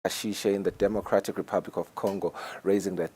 Ashishe in the Democratic Republic of Congo, raising the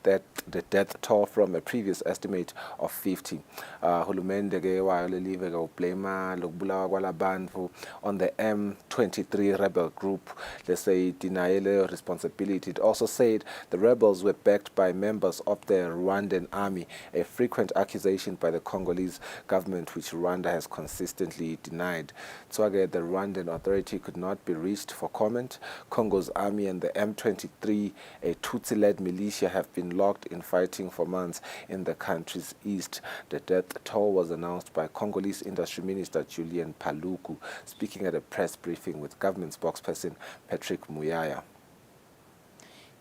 death toll from a previous estimate of 50. Hulumende ke walelive ke ublema lokubulawa kwalabantu on the M23 rebel group. They say denial responsibility. It also said the rebels were backed by members of the Rwandan army, a frequent accusation by the Congolese government, which Rwanda has consistently denied. So again, the Rwandan authority could not be reached for comment. Congo's army and the M23, a Tutsi-led militia, have been locked in fighting for months in the country's east. The death toll was announced by Congolese Industry Minister Julien Paluku, speaking at a press briefing with government spokesperson Patrick Muyaya.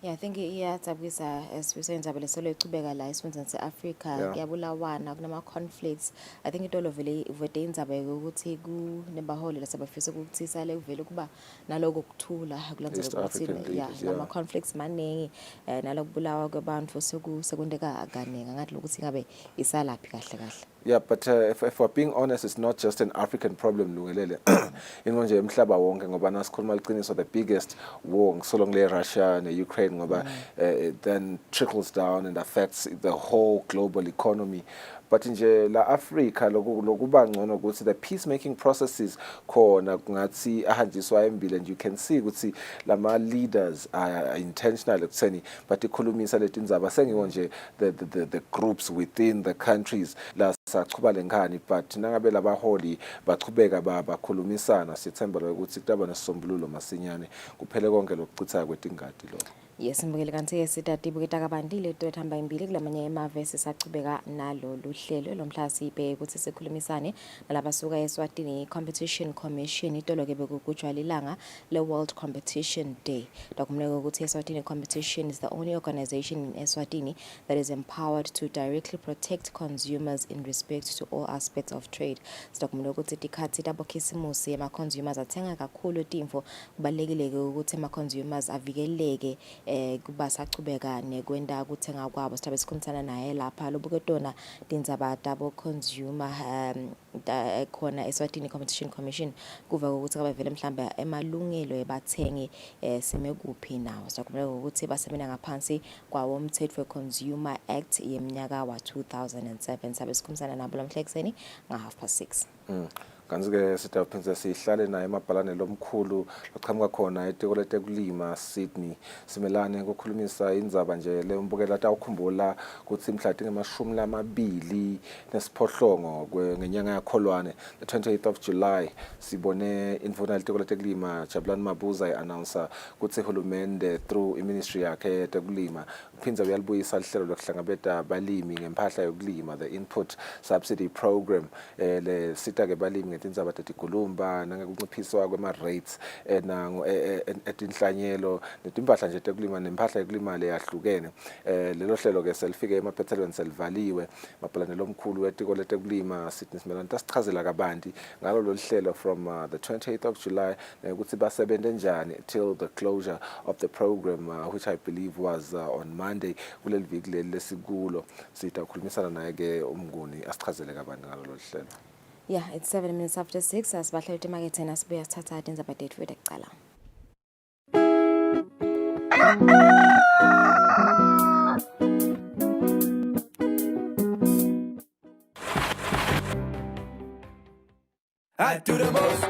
Yeah, I think iyathabisa esizenzaba lesolo ichubeka la isifundeni seAfrica kuyabulawana kunama conflicts. I think itolo vele ivete indzaba ukuthi kunebaholi lasebafisa ukuthisa le vele kuba naloko kuthula kulandzelwa ukuthi lama conflicts maningi nalokubulawa kwabantu sekundeka kaningi ngathi lokuthi ngabe isalaphi kahle kahle. Yeah, but if we're being honest, it's not just an African problem, Lungelele. Ingonje emhlaba wonke ngoba nasikhuluma liqiniso the biggest war ngisolongile Russia and Ukraine ngoba it then trickles down and affects the whole global economy. But nje la Africa lokuba ngcono ukuthi the peacemaking processes khona kungathi ahanjiswa embili, and you can see ukuthi lama leaders are intentional ekutheni but ikhulumisa letindzaba sengiwo nje the groups within the countries la sachuba lenkani, but nangabe labaholi bachubeka bakhulumisana sithemba ukuthi kutaba nesisombululo masinyane kuphele konke lokuchitha kwetingadi lo. Yes, mbukele kanti sitati buketa kabandile tothamba imbili kulamanye emave sisachubeka nalo luhlelo lomhla sibhe ukuthi sikhulumisane nalabasuka eSwatini Competition Commission itolo ke bekugujwa lilanga le World Competition Day. Dokumleko ukuthi eSwatini Competition is the only organization in Eswatini that is empowered to directly protect consumers in respect to all aspects of trade. Dokumleko ukuthi tikhathi tabokhisimusi ema consumers athenga kakhulu timfo kubalekile ukuthi ema consumers avikeleke kuba sachubeka nekwenda kuthenga kwabo sithabe sikhulumisana naye lapha lobuketona tindzaba tabo consumer khona eSwatini Competition Commission kuva ukuthi abavele mhlambe emalungelo ebathengi sime kuphi nawo sakumele ukuthi basebenza ngaphansi kwawo umthetho we Consumer Act yeminyaka wa 2007 sabe sikhulumisana nabo lamhla ekseni nga 6:30. Kanzi-ke sitawuphindze sihlale naye emabhalane lomkhulu lochamuka khona etiko letekulima Sydney simelane ukukhulumisa indzaba nje lembukela tawukhumbula ukuthi mhla tingemashumi lamabili nesiphohlongo ngenyanga yakholwane the 28th of July sibone indvuna letiko letekulima Jabulani Mabuza i-announcer ukuthi uhulumende through iministry yakhe yetekulima uphindze uyalibuyisa lihlelo lokuhlangabeta balimi ngempahla yokulima, the input subsidy program le sita-ke balimi ngetindzaba tetikulumba nangekunciphiswa kwema-rates etinhlanyelo netimpahla nje tekulima nempahla yokulima leyahlukene. Lelo hlelo-ke selifike emaphethelweni selivaliwe mabhalane lomkhulu wetiko letekulima Sydney simelane tasichazela kabanti ngalo lolu hlelo from the 28th of July ukuthi basebente njani till the closure of the program which I believe was on Monday kuleli viki leli lesikulo. Sitakhulumisana naye-ke umnguni asichazele kabanti ngalo lolu hlelo. Yeah, it's 7 minutes after 6. Asibahla emakethe nasibuya sithatha indaba tethu ekucala. I do the most.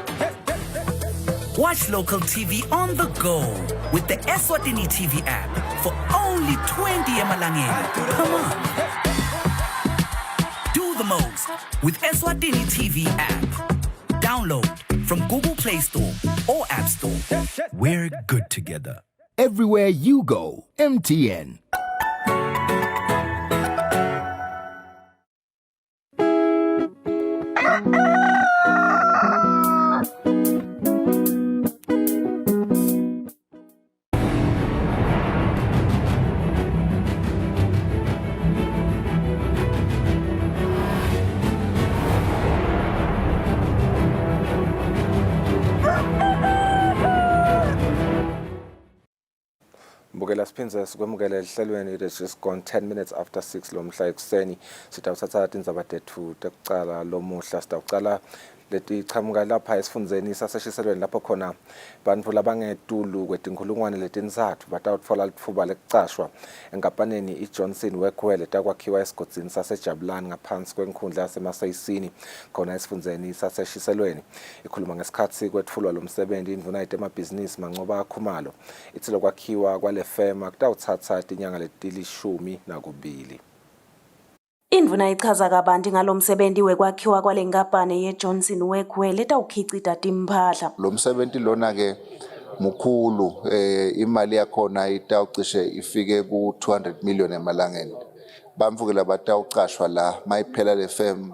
Watch local TV on the go with the Eswatini TV app for only 20 emalangeni. Come on. Do the most with Eswatini TV app. Download from Google Play Store or App Store. We're good together. Everywhere you go, MTN. Mbukela siphinze sikwemukele ehlelweni. It is just gone 10 minutes after 6 lomhla ekuseni sitawuthatha indaba tethu tekucala lomuhla sitawucala leti chamuka lapha esifundeni saseshiselweni lapho khona bantfu labangetulu kwetinkhulungwane letintsatfu batawutfola litfuba lekucashwa enkampanini iJohnson Workwear letakwakhiwa esigodini sasejabulani ngaphansi kwenkhundla yasemasayisini khona esifundeni saseshiselweni. Ikhuluma ngesikhatsi kwetfulwa lo msebenzi indvuna yetemabhizinisi Mancoba Khumalo ithi lokwakhiwa kwale fema kutawutsatsa tinyanga letilishumi-2. Indvuna ichaza kabanti ngalomsebenzi wekwakhiwa kwale nkampani yeJohnson Workwear letawukhicita timphahla. Lo msebenzi lona ke mukhulu, imali yakhona itawucishe ifike ku 200 million emalangeni. Bamvuke labatawucashwa la mayiphela le firm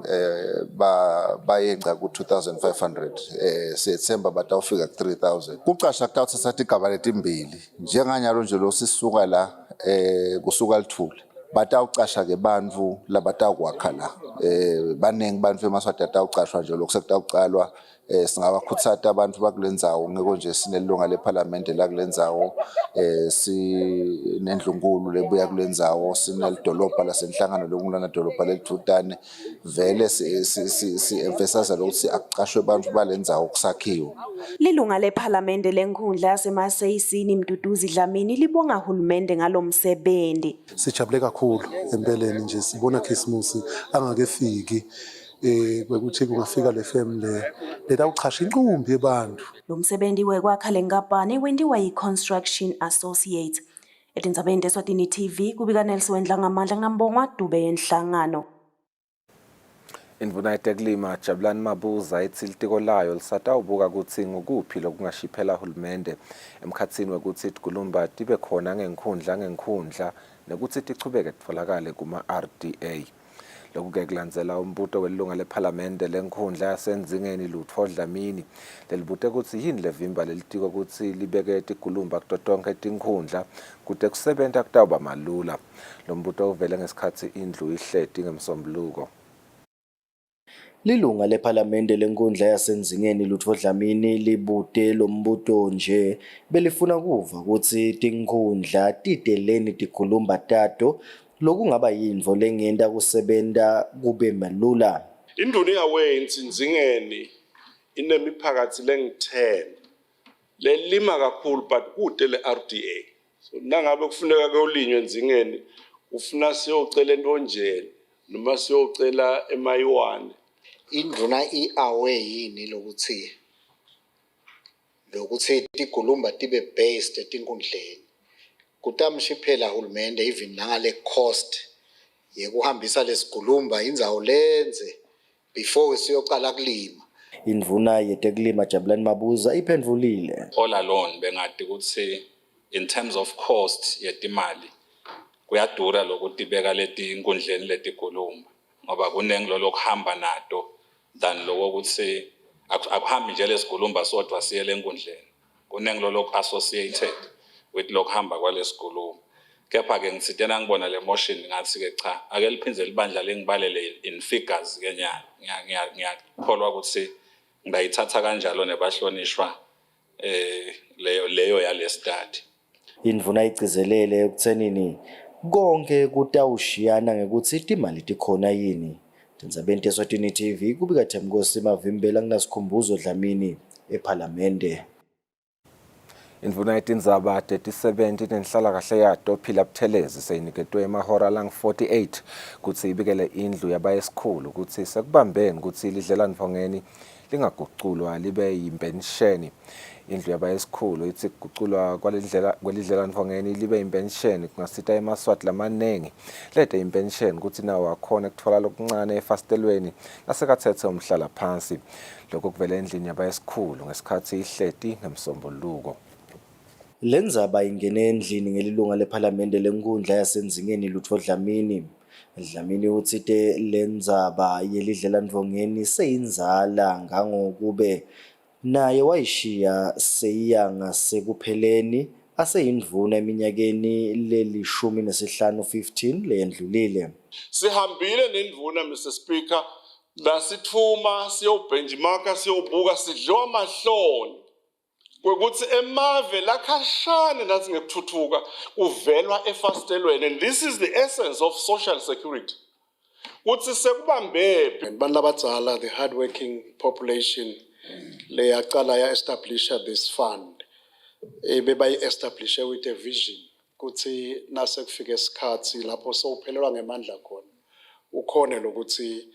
bayenca ku 2500, September batawufika ku 3000. Kucasha kutawuthatha igaba letimbili njenganyalo nje lo sisuka la kusuka lithule. Batawucasha ke bantfu labatawukwakha la, baningi bantfu emaswati atawucashwa nje lokho sekutawucalwa. Singabakhuthata abantu bakulendzawo ngeke nje sinelunga leParliament la kulendzawo, sinendlunkulu lebuya kulendzawo, sinelidolobha lasenhlangano lokulana dolobha lelithutane. Vele si emphasize ukuthi akucashwe abantu balendzawo kusakhiwo. Lilunga leParliament lenkhundla yasemasayisini Mduduzi Dlamini libonga uhulumende ngalomsebenzi. Sijabule kakhulu empeleni nje sibona Christmas angakefiki. Kwekuthi kungafika le family letawuchasha inqumbi yebantu. Lo msebenzi wekwakha le nkampani wendiwa yi-Construction Associates. Etindzabeni Eswatini TV kubika Nelson Wendlangamandla ngambongwa Dube yenhlangano. Indvuna yetekulima Jabulani Mabuza ithi litiko layo lisatawubuka kutsi ngukuphi lokungashiphela hulumende emkhatsini wekuthi tigulumba tibe khona ngenkhundla nekuthi tichubeke titfolakale kuma-RDA. Lokuke kulandzela umbuto welunga leParliament lenkhundla yasendzingeni Lutfo Dlamini lelibute kutsi yini levimba lelitiko kutsi libeke tigulumba kuto tonkhe tinkhundla kute kusebenta kutawuba malula. Lo mbuto uvele ngesikhatsi indlu ihleti ngemsombuluko. Lilunga leParliament lenkundla yasendzingeni Lutfo Dlamini libute lo mbuto nje belifuna kuva ukuthi tinkhundla titeleni tikhulumba tato lokungaba yindvo lengenda kusebenta kube malula. Induna yawenzi ndzingeni inemiphakathi lengi-10 lelima kakhulu but kude le-RDA. So nangabe kufuneka kulinywe ndzingeni ufuna siyocela entonjeni noma siyocela emayiwane. Induna i-aware yini lokuthi tigulumba tibe based etinkundleni. Kutamshiphela hulumende even nangale cost yekuhambisa lesigulumba indzawo lenze before siyocala kulima. Indvuna yetekulima Jabulani Mabuza iphendvulile. All alone bengati ukuthi in terms of cost yetimali kuyadura lokuthi beka leti inkundleni letigulumba ngoba kunengi lokuhamba nato than lokuthi akuhambi nje lesigulumba sodwa siye lenkundleni. Kunengi lokhu associated with lokuhamba kwalesigulumba. Kepha ke ngitsitena ngibona le motion ngathi ke cha ake liphindze libandla lengibalele in figures kenyanga. Ngiyakholwa ukuthi ngayithatha kanjalo nebahlonishwa leyo yale study. Indvuna igcizelele ekuthenini konke kutawushiyana ngekuthi timali tikhona yini. Tindzabeni Eswatini TV kubika Themkosi Mavimbela nginasikhumbuzo Dlamini eParliament. Indvuna yetindzaba 37 nenhlalakahle yato Phila Buthelezi seyiniketwe emahora lang-48 kutsi ibikele indlu yabayesikhulu kutsi sekubambeni kutsi lidlelanivongeni lingaguculwa libe yimpensheni. Indlu yabayesikhulu ithi kuguculwa kwalidlelanivongeni libe yimpensheni kungasita emaswati lamanengi lete impensheni kutsi nawo akhona kutfola lokuncane efastelweni nasekathethe umhlala phansi. Lokho kuvele endlini yabayesikhulu ngesikhathi ihleti ngemsombuluko. Lendzaba ingene endlini ngelilunga leParliament lenkundla yasendzingeni Lutfo Dlamini. Dlamini utsite lendzaba yelidlelanivongeni seyinzala ngangokube naye wayishiya seyiyanga sekupheleni aseyindvuna eminyakeni leli-15 leyendlulile. Sihambile nendvuna Mr Speaker la sithuma siyobenchmarka siyobuka sidliwa mahloni kwekuthi emave lakhashane nathi ngekuthuthuka kuvelwa efastelweni, and this is the essence of social security. kuthi sekubambe Abantu labadzala, the hardworking population, leyaqala ya-establisha this fund. Bebayi-establishe with a vision. Kuthi nase kufike isikhathi lapho sowuphelelwa ngemandla khona. Ukhone lokuthi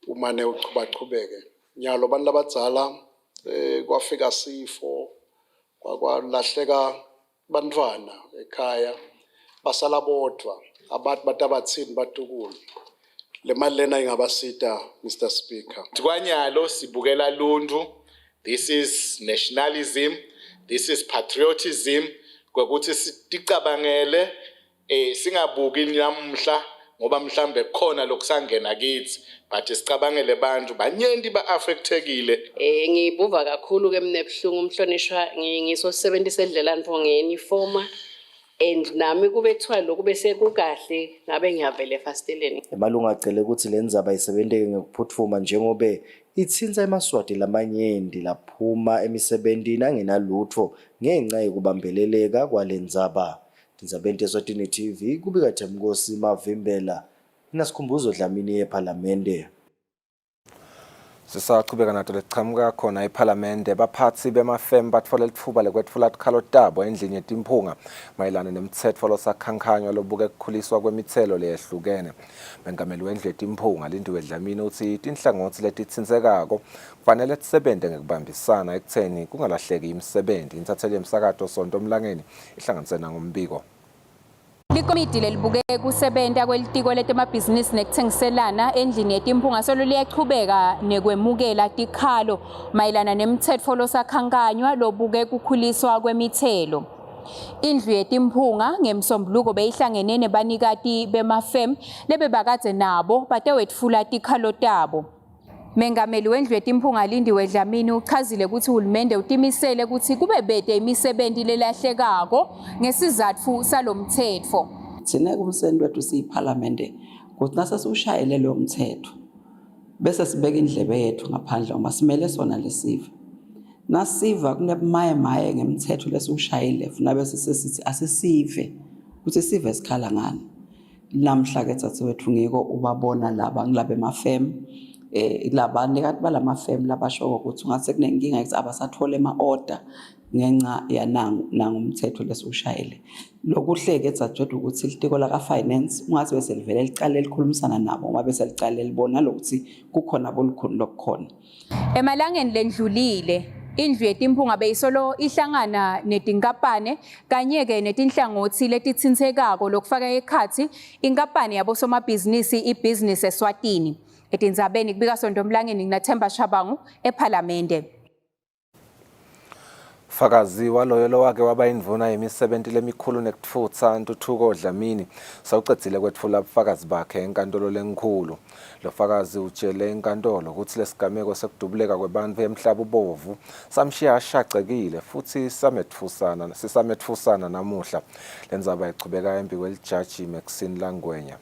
umane uchubachubeke. Nyalo abantu labadzala kwafika sifo, kwalahleka bantwana ekhaya, basala bodwa, abantu batabathini batukulu. Le mali lena ingabasita, Mr. Speaker. Kwanyalo sibukela lundu. This is nationalism. This is patriotism. Kwekuthi siticabangele singabuki namhla ngoba mhlambe khona lokusangena kithi but sicabangele bantu banyendi ba-affectekile. Ngibuva kakhulu ke mina ebuhlungu umhlonishwa ngisosebenzisa edlelani for ngeuniforma and nami kube kuthiwa lokhu bese kukahle ngabe ngiyavela efasteleni. Emalunga acele ukuthi lenzaba isebenteke ngokuphuthuma njengobe ithinta emaswati lamanyendi laphuma emisebentini angenalutho ngenxa yokubambeleleka kwalenzaba. Ndizabente Eswatini TV kubika Themkosi Mavimbela inasikhumbuzo Dlamini yeParlamente. Sisaqhubeka nato leqhamuka khona eParlamente baphathi bemafem batfola litfuba lekwetfula tikhalo tabo endlini yetimphunga mayelana nemtsetfo losakhankanywa lobuke kukhuliswa kwemithelo leyehlukene. Mengameli wendlu yetimphunga Lindiwe Dlamini uthi tinhlangothi letitsindzekako kufanele tisebente ngekubambisana ekutheni kungalahleki imisebenzi. Intatheli yemsakato Sonto Mlangeni ihlanganise nangombiko. Likomiti lelibuke kusebenta kwelitiko letemabhizinisi nekuthengiselana endlini yetimphunga solo liyachubeka nekwemukela tikhalo mayelana nemtsetfo losakhankanywa lobuke kukhuliswa kwemithelo. Indlu yetimphunga ngemsombuluko beyihlangene nebanikati bemafem lebebakadze nabo batewetfula tikhalo tabo. Mengameli wendlu yetimphunga Lindiwe Dlamini uchazile ukuthi uhulumende utimisele ukuthi kube bede imisebenzi lelahlekako ngesizatfu salomthetfo. Thina kumsendo wethu siyiParlamente ukuthi nasesiushayele lo mthetho bese sibeka indlebe yethu ngaphandle uma simele sona lesive. Nasiva kunebumaye ngemthetho lesiushayile funa bese sesithi asisive ukuthi sive sikhala ngani. Namhla ke thathe wethu ngiko ubabona laba ngilabe emafem labane kanti balamafem labasho ukuthi ungase kunenkinga ukuthi abasathole ama-order ngenxa yanangu umthetho lesiushayele. Lokuhleke thathe ukuthi litiko laka finance ungathi bese livele licale likhulumisana nabo uma bese licale libona lokuthi kukhona bolukhulu lokukhona. Emalangeni lendlulile indlu yetimphunga beyisolo ihlangana netinkampane kanye-ke netinhlangothi letitsindzekako lokufaka ekhathi inkampani yabosomabhizinisi ibhizinisi Eswatini. Etindzabeni kubika Sonto Mlangeni nginaThemba Shabangu eParlamente. Fakazi waloyo wake waba indvuna yemisebenzi lemikhulu nekutfutsa Ntuthuko Dlamini sawucedzile kwetfula ubufakazi bakhe enkantolo lenkhulu. Lo fakazi utshele enkantolo ukuthi lesigameko sekudubuleka kwebantfu emhlaba ubovu samshiya ashaqekile futhi sisametfusana namuhla. Lenzaba ichubeka embi kwelijaji Maxine Langwenya.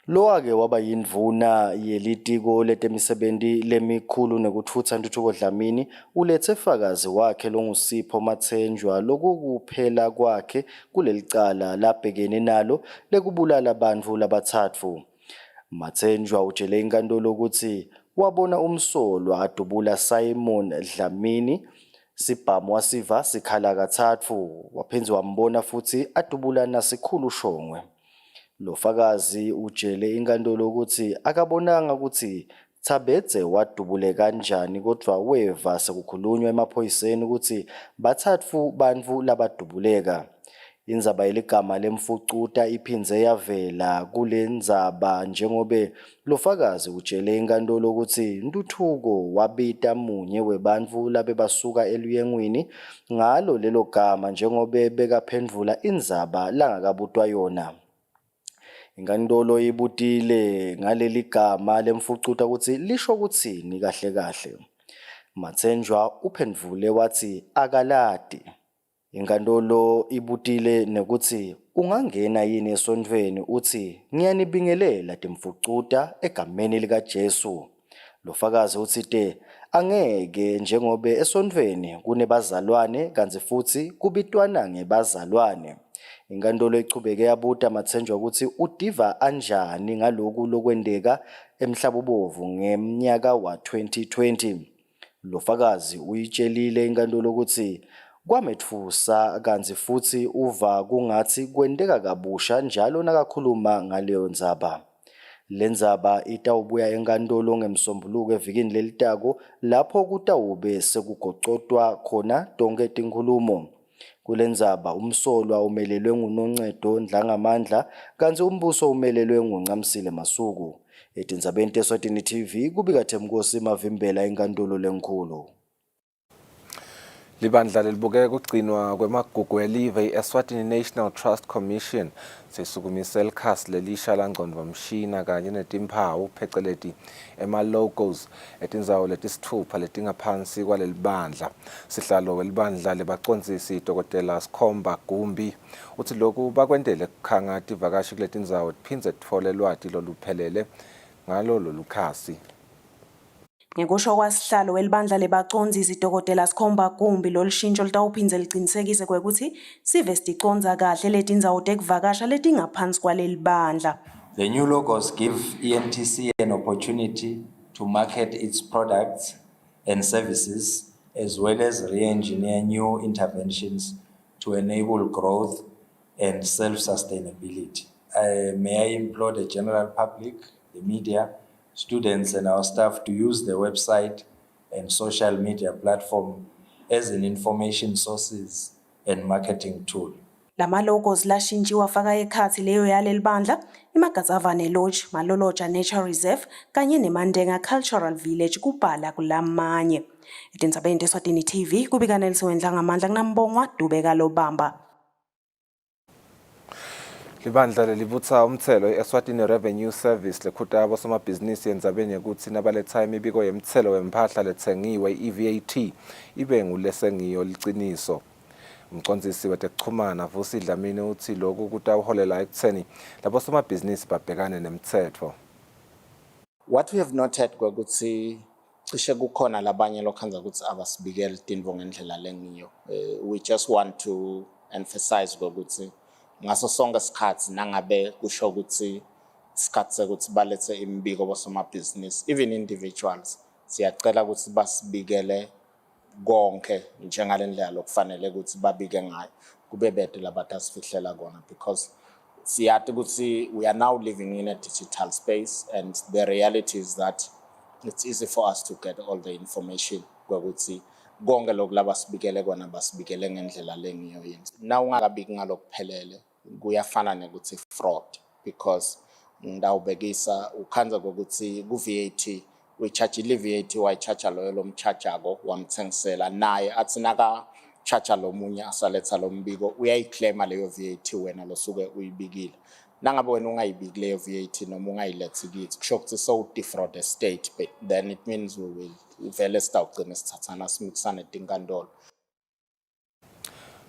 Loake waba yindvuna yelitiko letemisebenzi lemikhulu nekutfutsa Ntuthuko Dlamini ulethe fakazi wakhe longuSipho Mathenjwa lokukuphela kwakhe kulelicala labhekene nalo lekubulala bantfu labatsatfu. Mathenjwa utshele inkantolo ukuthi wabona umsolwa adubula Simon Dlamini sibhamu wasiva sikhala kathatfu waphenzi wambona futhi adubula nasikhulu Shongwe. Lo fakazi utshele inkantolo ukuthi akabonanga ukuthi Thabedze wadubule kanjani kodwa weva sekukhulunywa emaphoyiseni ukuthi bathathu bantfu labadubuleka. Indzaba yeligama lemfucuta iphindze yavela kulendzaba njengobe lo fakazi utshele inkantolo ukuthi Ntuthuko wabita munye webantfu labebasuka eluyengwini ngalo lelo gama njengobe bekaphendvula indzaba langakabutwa yona. Inkantolo ibutile ngaleli gama lemfucuta ukuthi lisho kutsini kahle kahle. Mathenjwa uphendvule wathi akalati. Inkantolo ibutile nekuthi ungangena yini esontweni uthi ngiyanibingelela timfucuta egameni likaJesu. Lo fakazi uthi Angeke njengoba esontweni kunebazalwane kanti futhi kubitwana ngebazalwane. Inkantolo echubeke yabuta Matsenjwa ukuthi udiva anjani ngaloku lokwendeka emhlabobovu ngemnyaka wa 2020. Lofakazi uyitshelile inkantolo ukuthi kwametfusa kanti futhi uva kungathi kwendeka kabusha njalo nakakhuluma ngaleyo ndzaba. Lenzaba itawubuya enkantolo ngemsombuluko evikini lelitako lapho kutawube sekugocotwa khona tonke tinkhulumo. Kulenzaba umsolwa umelelwe nguNoncedo Ndlangamandla kanti umbuso umelelwe nguNcamsile Masuku. Etindzabeni teSwatini TV kubika Themkosi Mavimbela enkantolo lenkulu. Libandla libukeka kugcinwa kwemagugu elive i-Eswatini National Trust Commission sisukumise elikhasi lelisha langcondvomshina kanye netimphawu pheceleti ema-logos etindzawo letisithupha letingaphansi kwaleli bandla. Sihlalo welibandla lebacondzisi Dr. Sikhomba Gumbi uthi lokhu bakwendele kukhanga tivakashi kuletindzawo tiphindze titfole lwati loluphelele ngalo lolukhasi. Ngekusho kwasihlalo welibandla lebacondzisi Dr. Sikhomba Gumbi lolushintsho litawuphindze licinisekise kwekuthi sive siticondza kahle letindzawo tekuvakasha letingaphansi kwaleli bandla. The new logos give ENTC an opportunity to market its products and services as well as re-engineer new interventions to enable growth and self-sustainability. May I implore the general public, the media, students and our staff to use the website and social media platform as an information sources and marketing tool. Lama logos lashintshiwa faka ekhathi leyo yaleli bandla iMagazavane Lodge, Maloloja Nature Reserve kanye neMandenga Cultural Village kubhala kulamanye. Etindzabeni teSwatini TV kubika Nelson Ndlangamandla kunambongwa Dubeka Lobamba. Libandla lelibutsa umthelo i-Eswatini Revenue Service lekhuta abosomabhizinisi yendzabeni yekutsi nabaletsa imibiko yemthelo wemphahla letsengiwe i-VAT ibe ngulesengiyo liciniso. Umcondzisi wetekuchumana Vusi Dlamini uthi lokhu kutawuholela ekutseni labosomabhizinisi babhekane nemtsetfo. What we have noted kwekutsi cishe kukhona labanye lokhanza ukuthi abasibikeli tintfo ngendlela lengiyo. We just want to emphasize kwekutsi ngaso sonke isikhathi nangabe kusho ukuthi isikhathi sekuthi balethe imibiko bosomabhizinisi even individuals siyacela ukuthi basibikele konke njengalendlela lokufanele ukuthi babike ngayo kube bede labatasifihlela kona because siyathi ukuthi we are now living in a digital space and the reality is that it's easy for us to get all the information kwekuthi konke lokulabasibikele kona basibikele ngendlela lengiyo yenza. Na ungakabiki ngalokuphelele kuyafana nekuthi fraud because ndawubekisa ukhanza kokuthi ku-VAT uyicharge i-VAT wayicharge loyo lomchargeako wamthengisela naye athi naka charge lomunye asaletha lombiko uyayiclaima leyo VAT wena losuke uyibikile. Nangabe wena ungayibiki leyo VAT noma ungayilethi kithi kusho ukuthi so defraud the state, but then it means we will vele sitawugcina sithathana simikisane tinkantolo.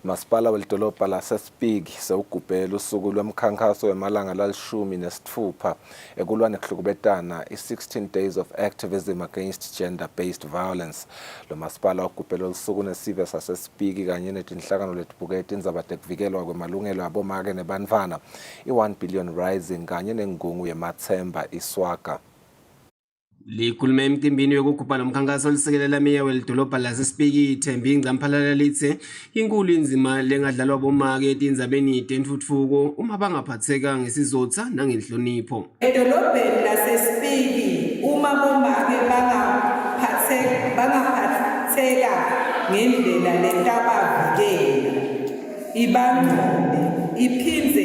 Masipala welidolobha laseSpiki sewugubhela usuku lwemkhankaso wemalanga lalishumi nesithupha ekulwa nekuhlukubetana i-16 days of activism against gender-based violence. Lo masipala wagubhela usuku nesive saseSpiki kanye netinhlangano letibuketa indzaba tekuvikelwa kwemalungelo abomake nebantfwana i-1 Billion Rising kanye nengungu yeMathemba iSwaga. Likhulume emcimbini yokugubha lomkhankaso lisekelela meya welidolobha laseSpiki Thembi Ngcamphalala lithi inkulu inzima lengadlalwa bomake etindzabeni tentfutfuko uma bangaphatheka ngesizotha nangenhlonipho. Edolobheni laseSpiki uma bomake bangaphatheka ngendlela letabavikela ibangcole iphindze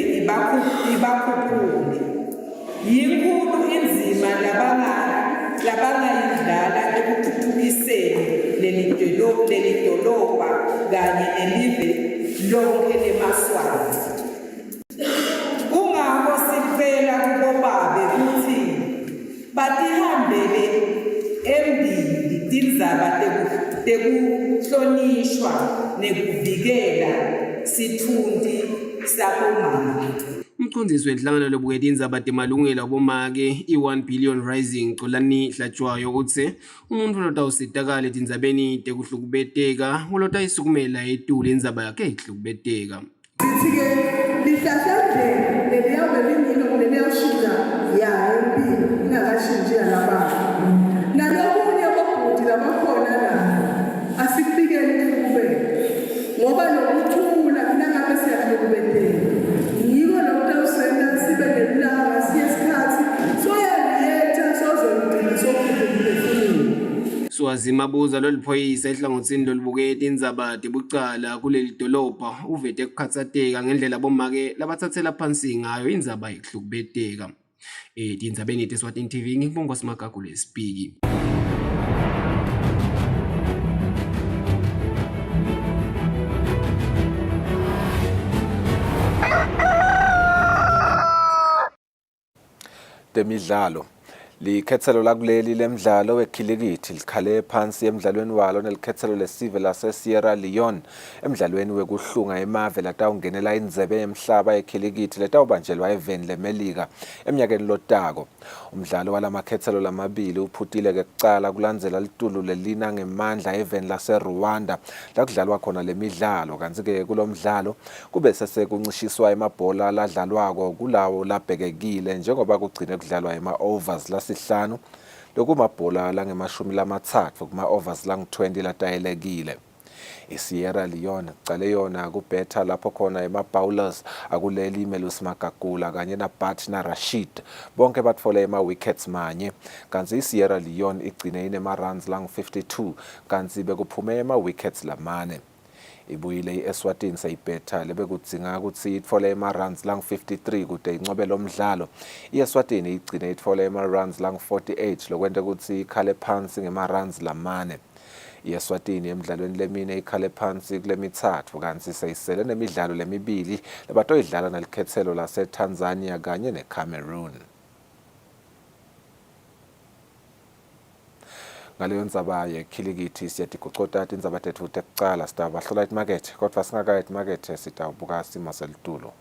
ibakhuphule yinkulu inzima labangayidlala ekuthuthukiseni leli dolobha kanye nelive lonke leMaswati. Kungako sicela kubobabe ukuthi batihambele embili tindzaba tekuhlonishwa nekuvikela sitfunti sabomake. Umcondzisi wenhlangano lobukela indzaba temalungelo abomake i-1 billion rising Xolani Hlatshwayo utse umuntu lotawusitakala etindzabeni tekuhlukubeteka ulotayisukumela etulu indzaba yakhe ihlukubeteka. Sithi-ke lihlahla nje leliya belingilo leliyashintsha empilo ingakashintshi yalabantu. Nalokunye ababhudi labakhona la asikubikeli ukuhlukubeka ngoba nokuthula nangabe siyahlukubeteka. Yiko lokutawusenza sibe nelanga siyesikhathi soyaliyetha sozolugcina sokuphefumula. Swazimabuza loliphoyisa ehlangothini lolubukela indzaba tebucala kuleli dolobha uvete kukhatsateka ngendlela abomake labathathela phansi ngayo indzaba ihlukubeteka. Tindzabeni teSwatini TV ngibonga Simagagule Spiki. Temidlalo likhethelo lakuleli lemidlalo wekhilikithi likhale phansi emidlalweni walo nelikhethelo lesive lase-Sierra Leone emidlalweni wekuhlunga emave latawungenela indzebe yemhlaba yekhilikithi letawubanjelwa eveni lemelika eminyakeni lotako. Umdlalo walamakhethelo lamabili uphutile kekucala kulandzela litulu lelina ngemandla eveni lase-Rwanda lakudlalwa khona lemidlalo, kanti-ke kulomdlalo kube sesekuncishiswa emabhola ladlalwako kulawo labhekekile njengoba kugcine kudlalwa ema-overs lasihlanu lokumabhola langemashumi lamathathu kuma-overs lang-20 latayelekile. ISierra Leone cale yona kubetha lapho khona ema-bowlers akuleli Melus Magagula kanye naBat Rashid bonke batfole ema-wickets manye, kanti iSierra Leone igcine inema-runs lang-52 kanti bekuphume ema-wickets lamane. Ibuyile iEswatini sayibetha lebekudzinga ukuthi itfole ema-runs lang-53 kude incobe lomdlalo. iEswatini igcine itfole ema-runs lang-48 lokwente ukuthi ikhale phansi ngema-runs lamane. iEswatini emidlalweni lemine ikhale phansi kulemithathu kanti sayisele nemidlalo lemibili lebatoyidlala nalikhethelo lase-Tanzania kanye neCameroon. Ngaleyo ndzaba yekhilikithi siyatigucota tindzaba tethu tekucala sitawahlola etimakethe kodwa singakaya etimakethe sitawubuka simo selitulo.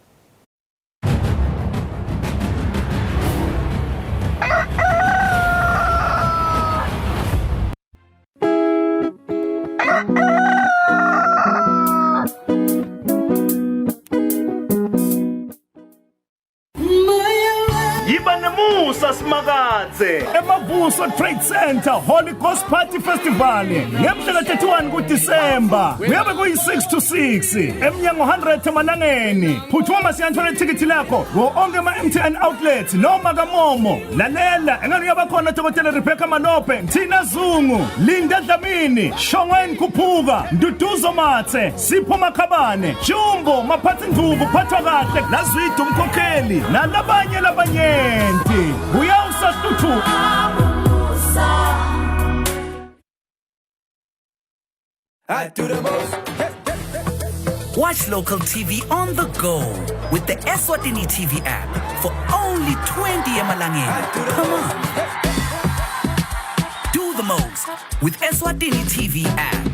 Musa Smakadze emavuso Trade Center Holy Ghost Party Festival ngemhla 31 kuDisemba kuyabe kuyi6 to 6 emnyango 100 emalangeni. Phuthuma siyanthola ithikithi lakho onke ama-MTN outlets noma kaMomo. Lalela engane yabakhona Dr. Rebecca Malope, Tina Zungu, Linda Dlamini, Shongweni Khuphuka, Nduduzo Mathe, Sipho Makhabane, Jumbo Maphathi Ndlovu phathwa kahle Lazwidi umkhokheli nalabanye labanyenti. Watch local TV on the go with the Eswatini TV app for only 20 emalangeni. Come on. Do the most with Eswatini TV app.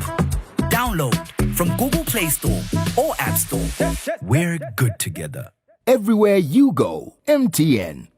Download from Google Play Store or App Store. We're good together. Everywhere you go, MTN.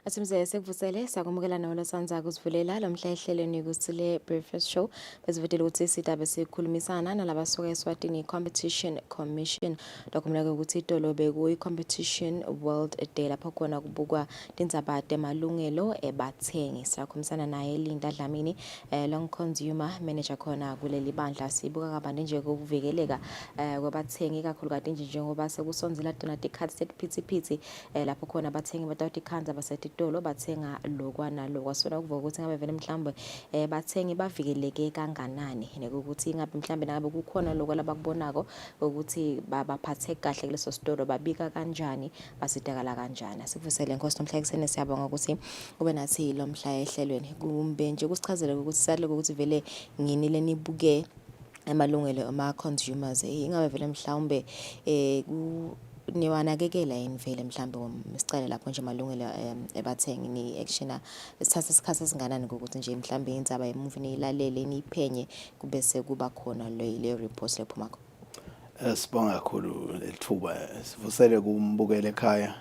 Asimze sekuvusele sakumukela nawo sanza kusivulela lomhla ehlelweni Kusile Breakfast Show besivutile ukuthi sidaba sikhulumisana nalabasuka eSwatini Competition Commission dokumela ukuthi itolo bekuyi Competition World Day lapho khona kubukwa tindzaba temalungelo ebathengi. Sakhulumisana naye Linda Dlamini long consumer manager khona kuleli bandla sibuka kabande nje kokuvikeleka kwabathengi kakhulu kade njengoba sekusonzela tona tikhathi setiphithiphithi lapho khona abathengi batawuthi khanza basethi tolo bathenga lokwana lokwasona kuvuka ukuthi ngabe vele mhlambe bathengi bavikeleke kanganani nekuthi ngabe mhlambe ngabe kukhona lokho labakubonako ukuthi baphathe kahle kuleso sitolo babika kanjani basidakala kanjani. Sikuvusele Nkosi nomhla eksene siyabonga ukuthi ube nathi lo mhla ehlelweni kumbe nje kusichazele ukuthi sadle ukuthi vele ngini lenibuke amalungelo ama-consumers ingabe vele mhlawumbe niwanakekela yini vele mhlawumbe sicale lapho nje amalungelo ebathengi ni-actiona sithatha isikhathi esinganani ngokuthi nje mhlawumbe indzaba yemuvi niyilalele niyiphenye kube sekuba khona leyo report lephumako? Sibonga kakhulu lethuba sivusele kumbukele ekhaya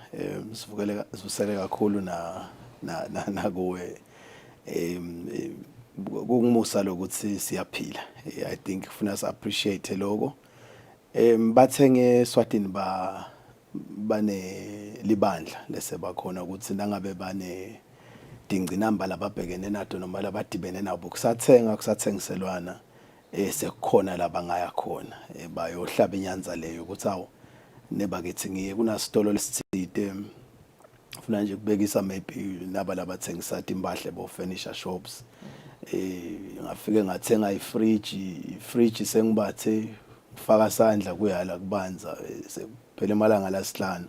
sivusele kakhulu na kuwe kungumusa lokuthi siyaphila. I think kufuna si appreciate lokho. Bathenge Eswatini bane libandla lese bakhona ukuthi nangabe bane dingcinamba lababhekene nato noma labadibene nabo kusathengiselwana sekukhona labangaya khona bayohlaba inyanza leyo ukuthi awu nebakithi ngiye kunasitolo lesithide ufuna nje kubekisa maybe naba labathengisa impahla bo furniture shops ngafike ngathenga ifridge sengibathe faka sandla kuyala kubanza phela emalanga lasihlanu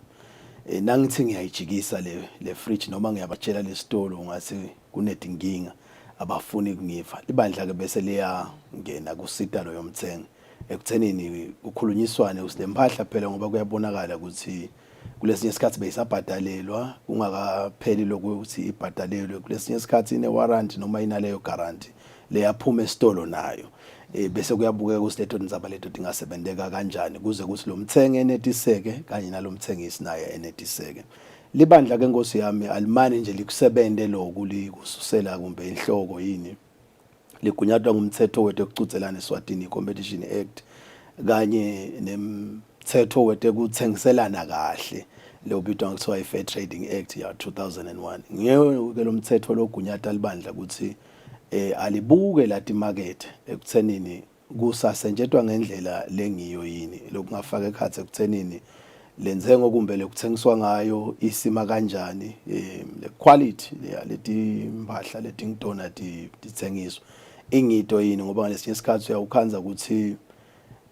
nangithi ngiyayijikisa le fridge noma ngiyabatshela lesitolo ngase kunedinkinga abafuni kungiva libandla ke bese liya ngena kusita lo yomthengi ekuthenini ukukhulunyiswane usilempahla phela ngoba kuyabonakala ukuthi kulesinye isikhathi beyisabhadalelwa kungakapheli lokuthi ibhadalelwe kulesinye isikhathi ine warranty noma inaleyo guarantee leyaphuma esitolo nayo bese kuyabukeka ukuthi leto ndzaba leto dingasebenzeka kanjani kuze kuthi lo mthengi enetiseke kanye nalomthengisi naye enetiseke. Libandla ke Nkosi yami alimani nje likusebende lokuli kususela kumbe inhloko yini ligunyatwa ngumthetho wethu ekucutselana eSwatini Competition Act kanye nemthetho wethu ekuthengiselana kahle lobitwa ngokuthiwa i-Fair Trading Act ya 2001. Ngeke ke lo mthetho logunyata libandla ukuthi alibuke lati market ekuthenini kusasenjetwa ngendlela lengiyo yini lokungafaka ekhathe ekuthenini lenze ngokumbe lekuthengiswa ngayo isima kanjani le quality leti impahla leti ngitona dithengiswa ingito yini ngoba ngalesinye isikhathi uyawukhanza ukuthi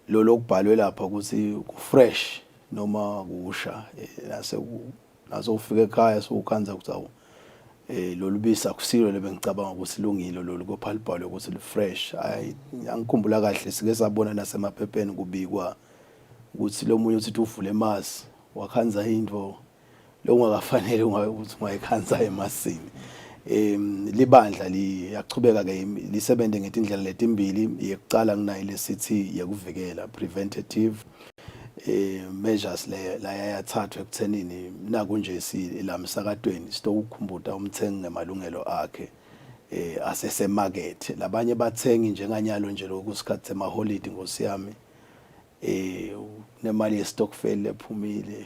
lo lokubhalwe lapha ukuthi ku fresh noma kusha naso ufika ekhaya so ukhanza ukuthi awu lolubisa kusilo lebengicabanga ukuthi lungile lolu kophalibhalwe ukuthi lu fresh angikhumbula kahle sike sabona nasemaphepheni kubikwa ukuthi lo munye uthi uvule emasi wakhanza into lokungakafanele ukuthi ungayikhanza emasini. Libandla liyachubeka ke lisebenzele ngetindlela letimbili yekucala nginayo lesithi yekuvikela preventative measures la yathathwa ekuthenini naku nje silamsakadweni sitokukhumbuta umthengi ngemalungelo akhe asesemarket labanye bathengi njenganyalo nje lokusikhathi sema-holiday Nkosi yami nemali ye-stockfel lephumile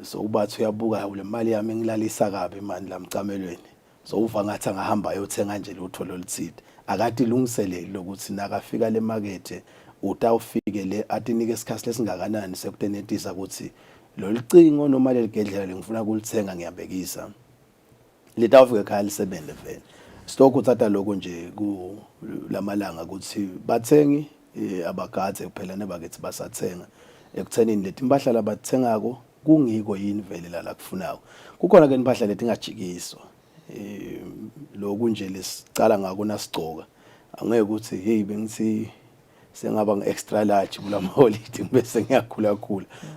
so ubathi uyabuka le mali yami ngilalisa kabi manje lamcamelweni so uva ngathi angahamba ayothenga nje lutho loluthide akade ilungiselele lokuthi nakafika le market utawufike le atinike isikhathi lesingakanani sekutenetisa ukuthi lo licingo noma leligedlela lengifuna kulithenga ngiyabekisa litawufika ekhaya lisebenze vele stock uthatha lokho nje ku lamalanga ukuthi bathengi abagathe kuphela nebakithi basathenga ekuthenini leti impahla labathengako kungiko yini vele la kufunako kukhona ke impahla leti ngajikiswa lokhu nje lesicala ngako nasigcoka angeke ukuthi hey bengithi sengaba nge-extra large kula holiday bese ngiyakhula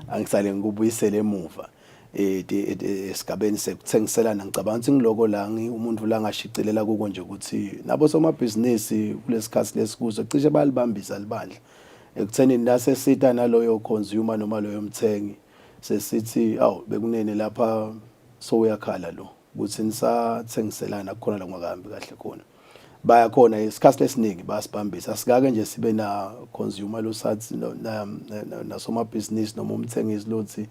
angisale ngikubuyisele emuva esigabeni sekuthengiselana ngicabanga ukuthi ngiloko la umuntu la ngashicilela kuko nje ukuthi nabo somabhizinisi kulesikhathi lesikuzo cishe balibambisa libandla ekuthenini nase sita naloyo consumer noma loyo mthengi sesithi awu bekunene lapha so uyakhala lo ukuthi nisathengiselana khona la kungahambi kahle khona baya khona isikhathi lesiningi basibambisa asikake nje sibe na consumer lo sathi na somabhizinisi noma umthengisi lothi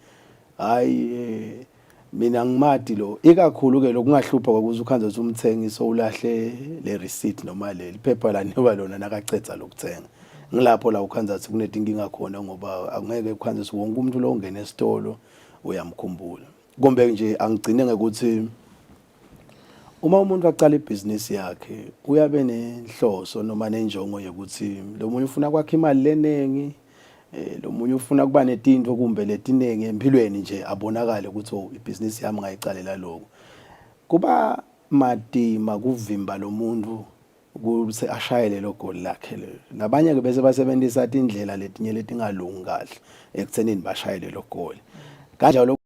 hayi mina ngimadi lo ikakhulu ke lokungahlupha kwakuze ukhanza ukuthi umthengisi owulahle le receipt noma le liphepha la niba lona nakacetha lokuthenga ngilapho la ukhanza ukuthi kunedinkinga khona ngoba angeke ukhanza ukuthi wonke umuntu lo ongena esitolo uyamkhumbula kumbe nje angigcine ngekuthi uma umuntu aqala ibhizinisi yakhe uyabe nenhloso noma nenjongo yokuthi lo munye ufuna kwakhe imali lenengi lo munye ufuna kuba netinto kumbe letinengi empilweni nje abonakale ukuthi ibhizinisi yami ngayicalela lokho kuba madima kuvimba lo muntu ukuthi ashayele lo goal lakhe lelo. Labanye ke bese basebenzisa indlela letinye letingalungi kahle ekuthenini bashayele lo goal. Kanjalo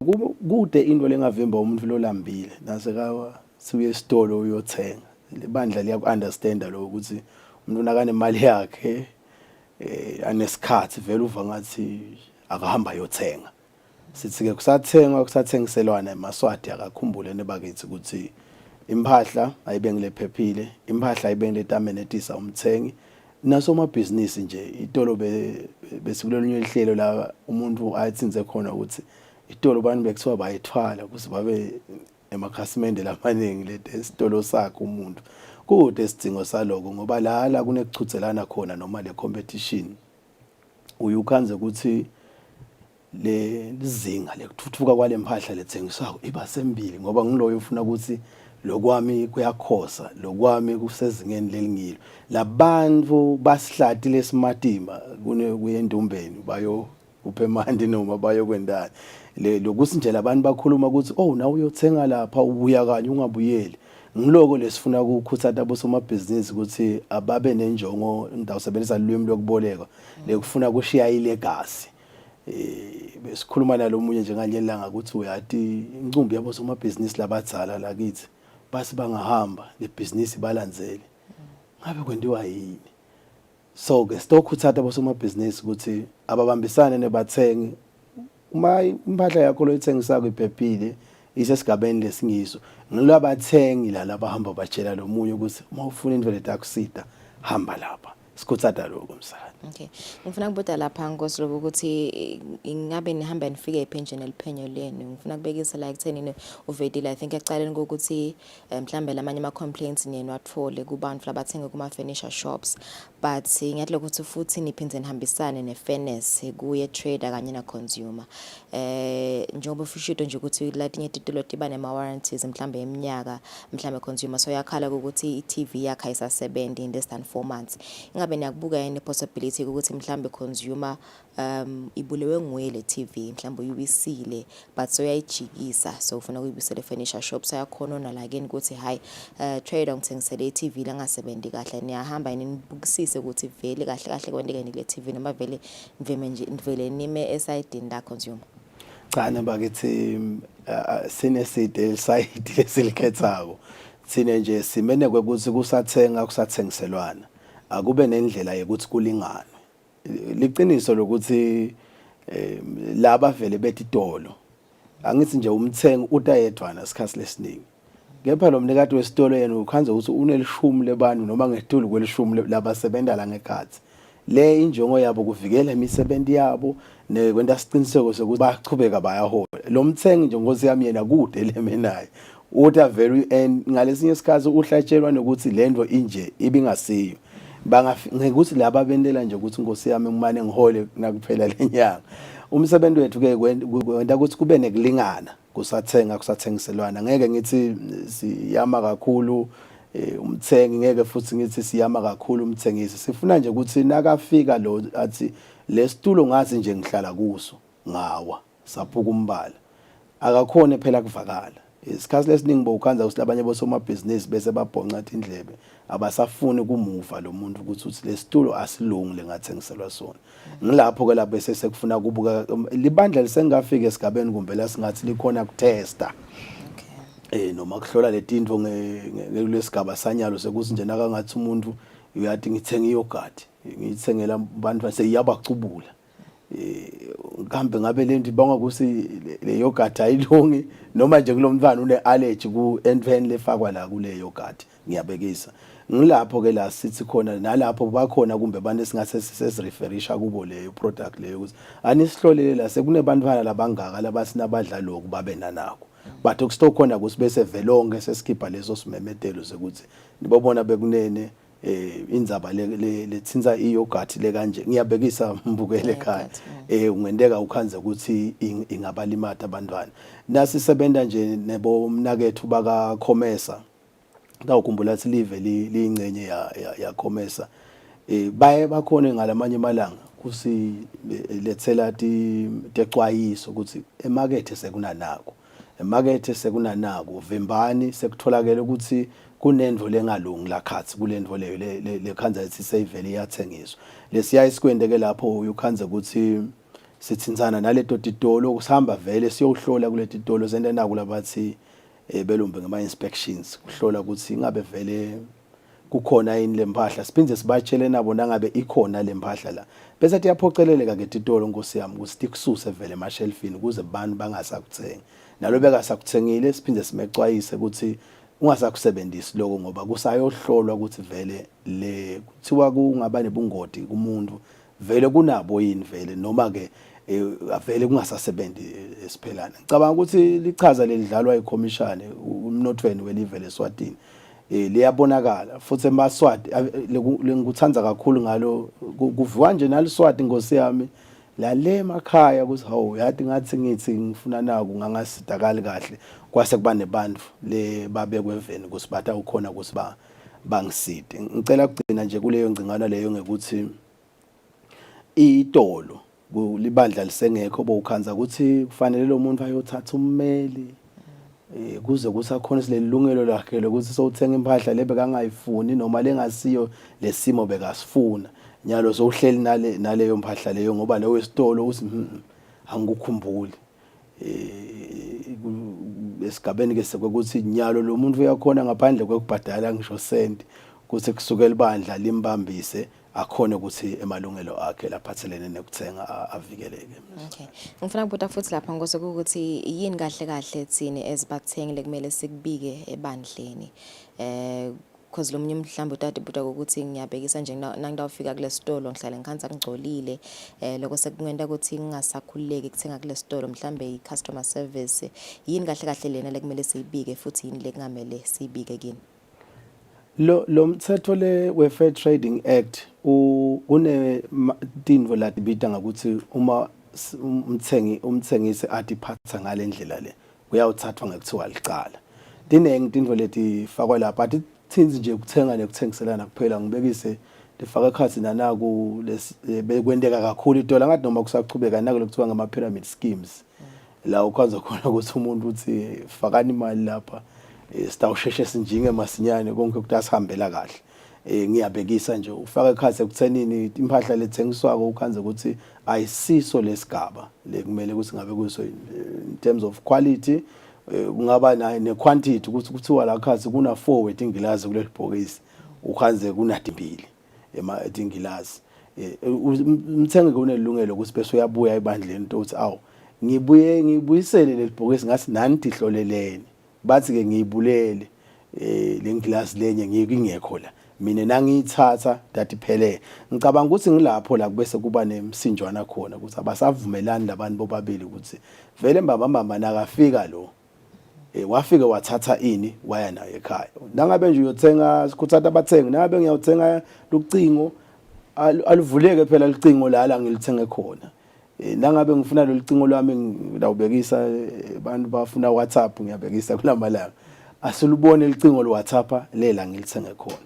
kude into lengavimba umuntu lolambile nase kawa sibuye esitolo uyothenga. Lebandla liyaku-understanda lo ukuthi umuntu nakanemali yakhe anesikhathi vele uva ngathi akahamba yothenga. Sithi ke kusathengiselwana eMaswati akakhumbule nebakithi ukuthi impahla ayibe ngilephephile, impahla ayibe ngiletamenitis umthengi. Nasomabhizinisi nje itolo besikulolunye ihlelo la umuntu ayithinze khona ukuthi itolo abantu bekuthiwa bayithwala ukuze babe emakhasimende lamaningi leti esitolo sakhe umuntu. Kude isidingo saloko ngoba la kunekuchuthelana khona noma le competition uyukhanze ukuthi le lizinga lekuthuthuka kwale mpahla lethengiswayo iba sembili ngoba ngiloyo ufuna ukuthi lokwami kuyakhosa lokwami kusezingeni lelingilo labantu basihlati lesimatima kuyendumbeni bayo uphemandi noma bayokwendana lokuthi nje labantu bakhuluma ukuthi nawe uyothenga lapha ubuya kanye ungabuyeli. Ngiloko lesifuna ukukhuthaza abosomabhizinisi ukuthi ababe nenjongo ngidawusebenzisa lulwimi lokuboleka lekufuna kushiya ilegacy. Besikhuluma nalomunye nje nganye langa ukuthi uyathi incumbi yabosomabhizinisi labadzala lakithi basi bangahamba lebhizinisi balandzele. Ngabe kwenziwa yini? So ke sitokhuthaza abosomabhizinisi ukuthi ababambisane nebathengi uma impahla yakho loyithengisako iphephile isesigabeni lesingiso. Ngilabathengi la labahamba batshela lomunye ukuthi uma ufuna indlela etakusida hamba lapha. Sikhuthaza lokho msana. Okay. Ngifuna kubuda lapha ngoslobo ukuthi ingabe nihamba nifike ephenjeni eliphenyo lenu. Ngifuna kubekisa la ekutheni uvedile I think ekucaleni ukuthi mhlambe lamanye ama complaints niyena wathole kubantu labathenga kuma furniture shops but ngiyathi ukuthi futhi niphinde nihambisane nefairness kuye trader kanye na consumer. Njengoba ufishido nje ukuthi latinye titolo tiba nema warranties mhlambe eminyaka mhlambe consumer so yakhala ukuthi iTV yakhe ayisasebenzi in less than 4 months. Ingabe niyakubuka yini possibility ukuthi mhlambe consumer ibulewe nguwe le TV mhlambe uyibisile but so yayijikisa so ufuna ukuyibisela furniture shop sayakhona na la again ukuthi hi trader ngithengisele iTV la ngasebenzi kahle niyahamba nibukisise ukuthi vele kahle kwendeke le TV noma vele nivele nime esidini la consumer. Cha nebakithi sine side side lesilikhethako sine nje simene ukuthi kusathengiselwana akube nendlela yokuthi kulingane. Liqiniso lokuthi laba vele bethi itolo angithi nje umthengi utayedwana isikhathi lesiningi kepha lo mnikati wesitolo yena ukhanze ukuthi unelishumi lebantu noma ngedulu kwelishumi labasebenza la ngekhathi le injongo yabo kuvikela imisebenzi yabo nekwenta siqiniseko sokuthi bachubeka bayahola. Lo mthengi nje ngozi yami yena kude lemenayo uta very end ngalesinye isikhathi uhlatshelwa nokuthi lento inje ibingasiyo ngekuthi laba bendela nje ukuthi inkosi yami ngimane ngihole nakuphela lenyanga. Umsebenzi wethu ke kwenta ukuthi kube nekulingana kusathengiselwana. Ngeke ngithi siyama kakhulu umthengi ngeke futhi ngithi siyama kakhulu umthengisi. Sifuna nje ukuthi nakafika lo athi lesitulo ngathi nje ngihlala kuso ngawa saphuka umbala akakhona phela kuvakala. Isikhathi lesiningi bokhanza ukuthi abanye bosomabhizinisi bese babhonca indlebe abasafuni kumuva lo muntu ukuthi lesitulo asilungi lengathengiselwa sona. Ngilapho ke lapho bese sekufuna kubuka libandla lisengafika esigabeni kumbe la singathi likhona kutesta. Noma kuhlola letinto ngekulesisigaba sanyalo sekuthi nje nakangathi umuntu uyathi ngithenga iyogurt ngiyithengela abantu baseyabacubula. Kambe ngabe lento ibonga ukuthi le yogurt ayilungi noma nje kulomntwana une allergy ku enven lefakwa la kule yogurt ngiyabekisa. Ngilapho ke la sithi khona nalapho bakhona kumbe abantu esingase sesireferisha kubo leyo product leyo ukuthi anisihlolele la sekunebantwana labangaka labasinabadla lokhu babe nanako. But okustokhona ukuthi bese velonke sesikhipha leso simemetelo sokuthi nibobona bekunene indzaba lethinza iyogurt le kanje ngiyabekisa mbukele ekhaya ungenteka ukhanze ukuthi ingabalimata abantwana. Nasisebenza nje nebo mnakethu baka Khomesa ngawukhumbula ukuthi live liyingcenye ya Khomesa baye bakhona ngalamanye malanga kusi lethela tecwayiso ukuthi emakethe sekunanako. Emakethe sekunanako vimbani sekutholakala ukuthi kunendvo lengalungi la khatsi kulendvo leyo le khanza ethi seyivele iyathengiswa lesiya isikwendeke lapho ukhanza ukuthi sithintsana naleto titolo kusihamba vele siyohlola kule titolo sente naku labathi belumbe ngama inspections kuhlola ukuthi ingabe vele kukhona yini lempahla siphinde sibatshele nabo nangabe ikhona lempahla la bese tiyaphoceleleka ke titolo Nkosi yami ukuthi tikususe vele emashelfini ukuze abantu bangasakuthengi nalo bekasakuthengile siphinde simexwayise ukuthi ungasakusebenzisi lokho ngoba kusayohlolwa ukuthi vele le kuthiwa kungaba nebungoti kumuntu vele kunabo yini vele noma ke vele kungasasebenzi esiphelana ngicabanga ukuthi lichaza lelidlalwa ikhomishani umnothweni welive leSwatini liyabonakala futhi emaswati lengikuthanza kakhulu ngalo kuviwa nje naliswati Nkosi yami lale emakhaya ukuthi hawu yathi ngathi ngithi ngifuna naku ngangasidakali kahle kwase kuba nebantu le babekwe eveni kusiphatha ukhona ukuthi bangiside ngicela ukugcina nje kuleyo ngcingana leyo ngekuthi itolo libandla lisengekho bowukhanza ukuthi kufanele lo muntu ayothatha ummeli kuze kusakhona silelungelo lakhe lokuthi sowuthenga impahla lebe kangayifuni noma lengasiyo lesimo bekasifuna nyalo sohleli naleyo mpahla leyo ngoba leyo esitolo uthi angikukhumbuli esigabeni ke sekuthi nyalo lo muntu uyakhona ngaphandle kwekubhadala ngisho senti kuthi kusukela ibandla limbambise akhona ukuthi emalungelo akhe laphathelene nekuthenga avikeleke. Okay. Ngifuna ukubuta futhi lapha ngose ukuthi yini kahle kahle thini ezibathengile kumele sikubike ebandleni. Because lo munye mhlambe utata buta ukuthi ngiyabhekisa nje nangidawufika kule sitolo ngihlale ngikhansa ngigcolile lokho sekungenda ukuthi ngingasakhululeki kuthenga kule sitolo mhlambe i-customer service yini kahle kahle lena lekumele siyibike futhi yini lekungamele siyibike kini. Lo mthetho le we Fair Trading Act une tindvo lati bita ngakuthi uma umthengisi athi phatha ngalendlela le uyawuthathwa ngekuthiwa licala dinengi tindvo leti fakwa lapha thinzi nje ukuthenga nekuthengiselana kuphela ngibekise lifaka ekhathi nanaku bekwendeka kakhulu itola ngathi noma kusachubeka nako lokuthiwa ngama pyramid schemes la ukwazi khona ukuthi umuntu uthi fakani imali lapha sitawusheshe sinjinge masinyane konke kutasihambela kahle ngiyabhekisa nje ufaka ekhathi ekuthenini impahla lethengiswako ukhanze ukuthi ayisiso lesigaba lekumele ukuthi ngabe kuso in terms of quality kungaba ne quantity ukuthi kuthiwa la khathi kuna 4 wetingilazi kuleli bhokisi ukhanze kunadimbili etingilazi umthengi kunelungelo ukuthi bese uyabuya ebandleni uthi awu ngibuyisele leli bhokisi ngathi nani tihloleleni bathi ke ngiyibulele lengilasi lenye ngiyingekho la mina nangiyithatha dathi phele ngicabanga ukuthi ngilapho la bese kuba nemsinjwana khona ukuthi abasavumelani labantu bobabili ukuthi vele mbamba nakafika lo wafika wathatha ini waya naye ekhaya nangabe nje uyothenga sikuthatha abathengi nangabe ngiyawuthenga lucingo aluvuleke phela lucingo la ngilithenge khona nangabe ngifuna lo lucingo lwami ngidawubekisa abantu bafuna WhatsApp ngiyabekisa kulamalanga asilubone lucingo lo WhatsApp lela ngilithenge khona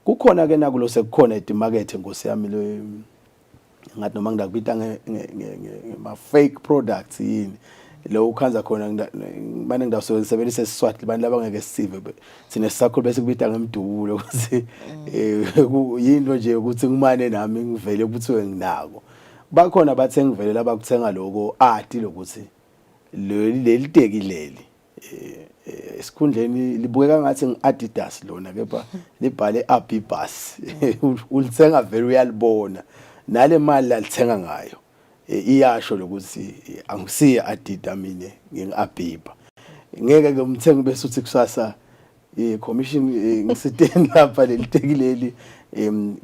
kukhona ke nakulo sekukhona etimakethe Nkosi yami le ngathi noma ngidakubita ngema fake products yini lo ukhanza khona bane ngidawusebenzisa isiswati abantu labangeke sive sine sisakhulu bese kubita ngemdubulo ukuthi yinto nje ukuthi ngimane nami ngivele kuthiwe nginako bakhona bathenga vele abakuthenga lokho ati lokuthi leli teki leli esikhundleni libukeka ngathi ngiAdidas lona kepha libhale Abibus ulithenga vele uyalibona nale mali lalithenga ngayo iyasho lokuthi angisiye Adidas mina ngingabiba ngeke ke umthengi bese uthi kusasa commission ngisiteni lapha lelitekileli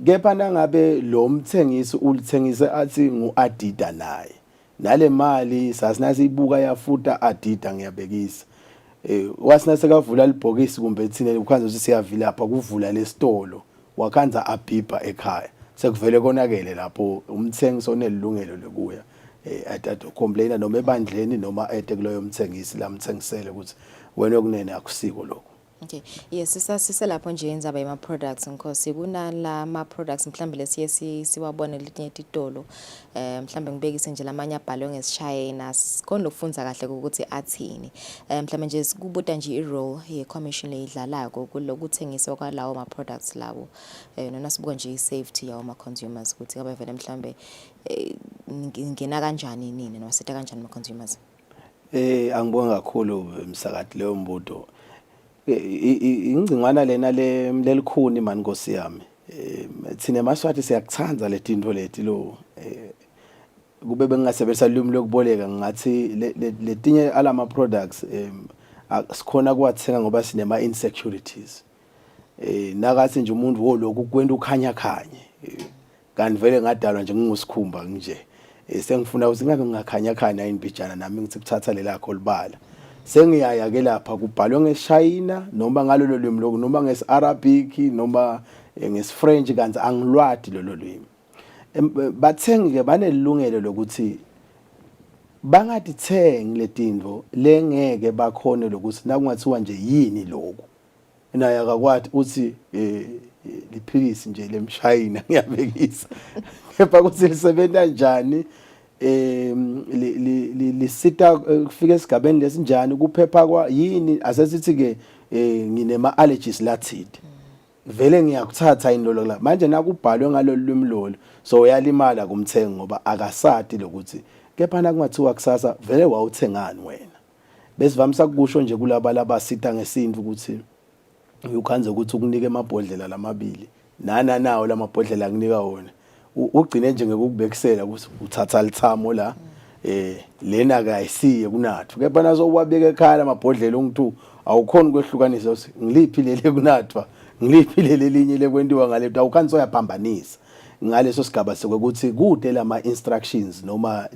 kepha nangabe lo mthengisi ulithengise athi nguAdidas naye nale mali sasinasiyibuka yafuta Adidas ngiyabekisa wasina sekavula libhokisi kumbe thina ukhanza ukuthi siyavila lapha kuvula lesitolo wakhanza abiba ekhaya sekuvele konakele lapho umthengisi onelungelo lokuya at complainer noma ebandleni noma ete kuloyo mthengisi la mthengisele ukuthi wena okunene akusiko lokho. Okay. Yes, siselapho nje indzaba yema products ngikhosi kunala ama products mhlambe lesiye siwabone letinye titolo mhlambe ngibekise nje lamanye abhalwe ngesishayina sikhona lokufunza kahle ukuthi athini mhlambe nje sikubuta nje i-role ye commission leyidlalayo kulokuthengiswa kwalawo ma products lawo nona sibuka nje i-safety yawo ma consumers ukuthi kabe vele mhlambe ngena kanjani nini nowaseta kanjani ma consumers. Angibonga kakhulu msakati leyo mbuto. Ingcingwana lena lelikhuni mani Nkosi yami. Thina eMaswati siyakuthanda letinto leti lo kube bengasebenzisa lumi lokuboleka ngathi letinye alama products sikhona kuwathenga ngoba sinema insecurities. Nakathi nje umuntu woloku kwenda ukhanya khanye. Kanti vele ngadalwa nje ngingosikhumba nje. Sengifuna ukuthi ngabe ngingakhanya khanya inibijana nami ngithi kuthatha lelakho libala. Sengiyaya ke lapha kubhalwe ngeShayina noma ngalolo lwimi lokho noma ngesiArabic noma ngesifrench kanti angilwadi lolo lwimi. Bathengi ke banelungelo lokuthi bangatithengi letinto lengeke bakhone lokuthi nakungathiwa nje yini lokho. Naye akakwathi uthi liphilisi nje lemshayina ngiyabekisa. Kepha ukuthi lisebenza kanjani lisita kufika esigabeni lesinjani kuphepha kwa yini asesithi ke nginema allergies lathide vele ngiyakuthatha indolo la manje nakubhalwe ngalolu lwimi lolo so uyalimala kumthengi ngoba akasati lokuthi kepha nakungathiwa kusasa vele wawuthengani wena besivamisa kusho nje kulaba labasita ngesintu ukuthi ukhanze ukuthi ukunike amabhodlela lamabili nawo lamabhodlela akunika wona ugcine nje ngekubekisela ukuthi uthatha lithamo la lena kayisiye kunathwa kepha naso wabeka ekhaya amabhodlela ongithi awukhona kwehlukanisa ukuthi ngiliphi leli kunathwa ngiliphi leli linye lekwendiwa ngaleto awukhanisa uyaphambanisa ngaleso sigaba sokuthi kude lama instructions noma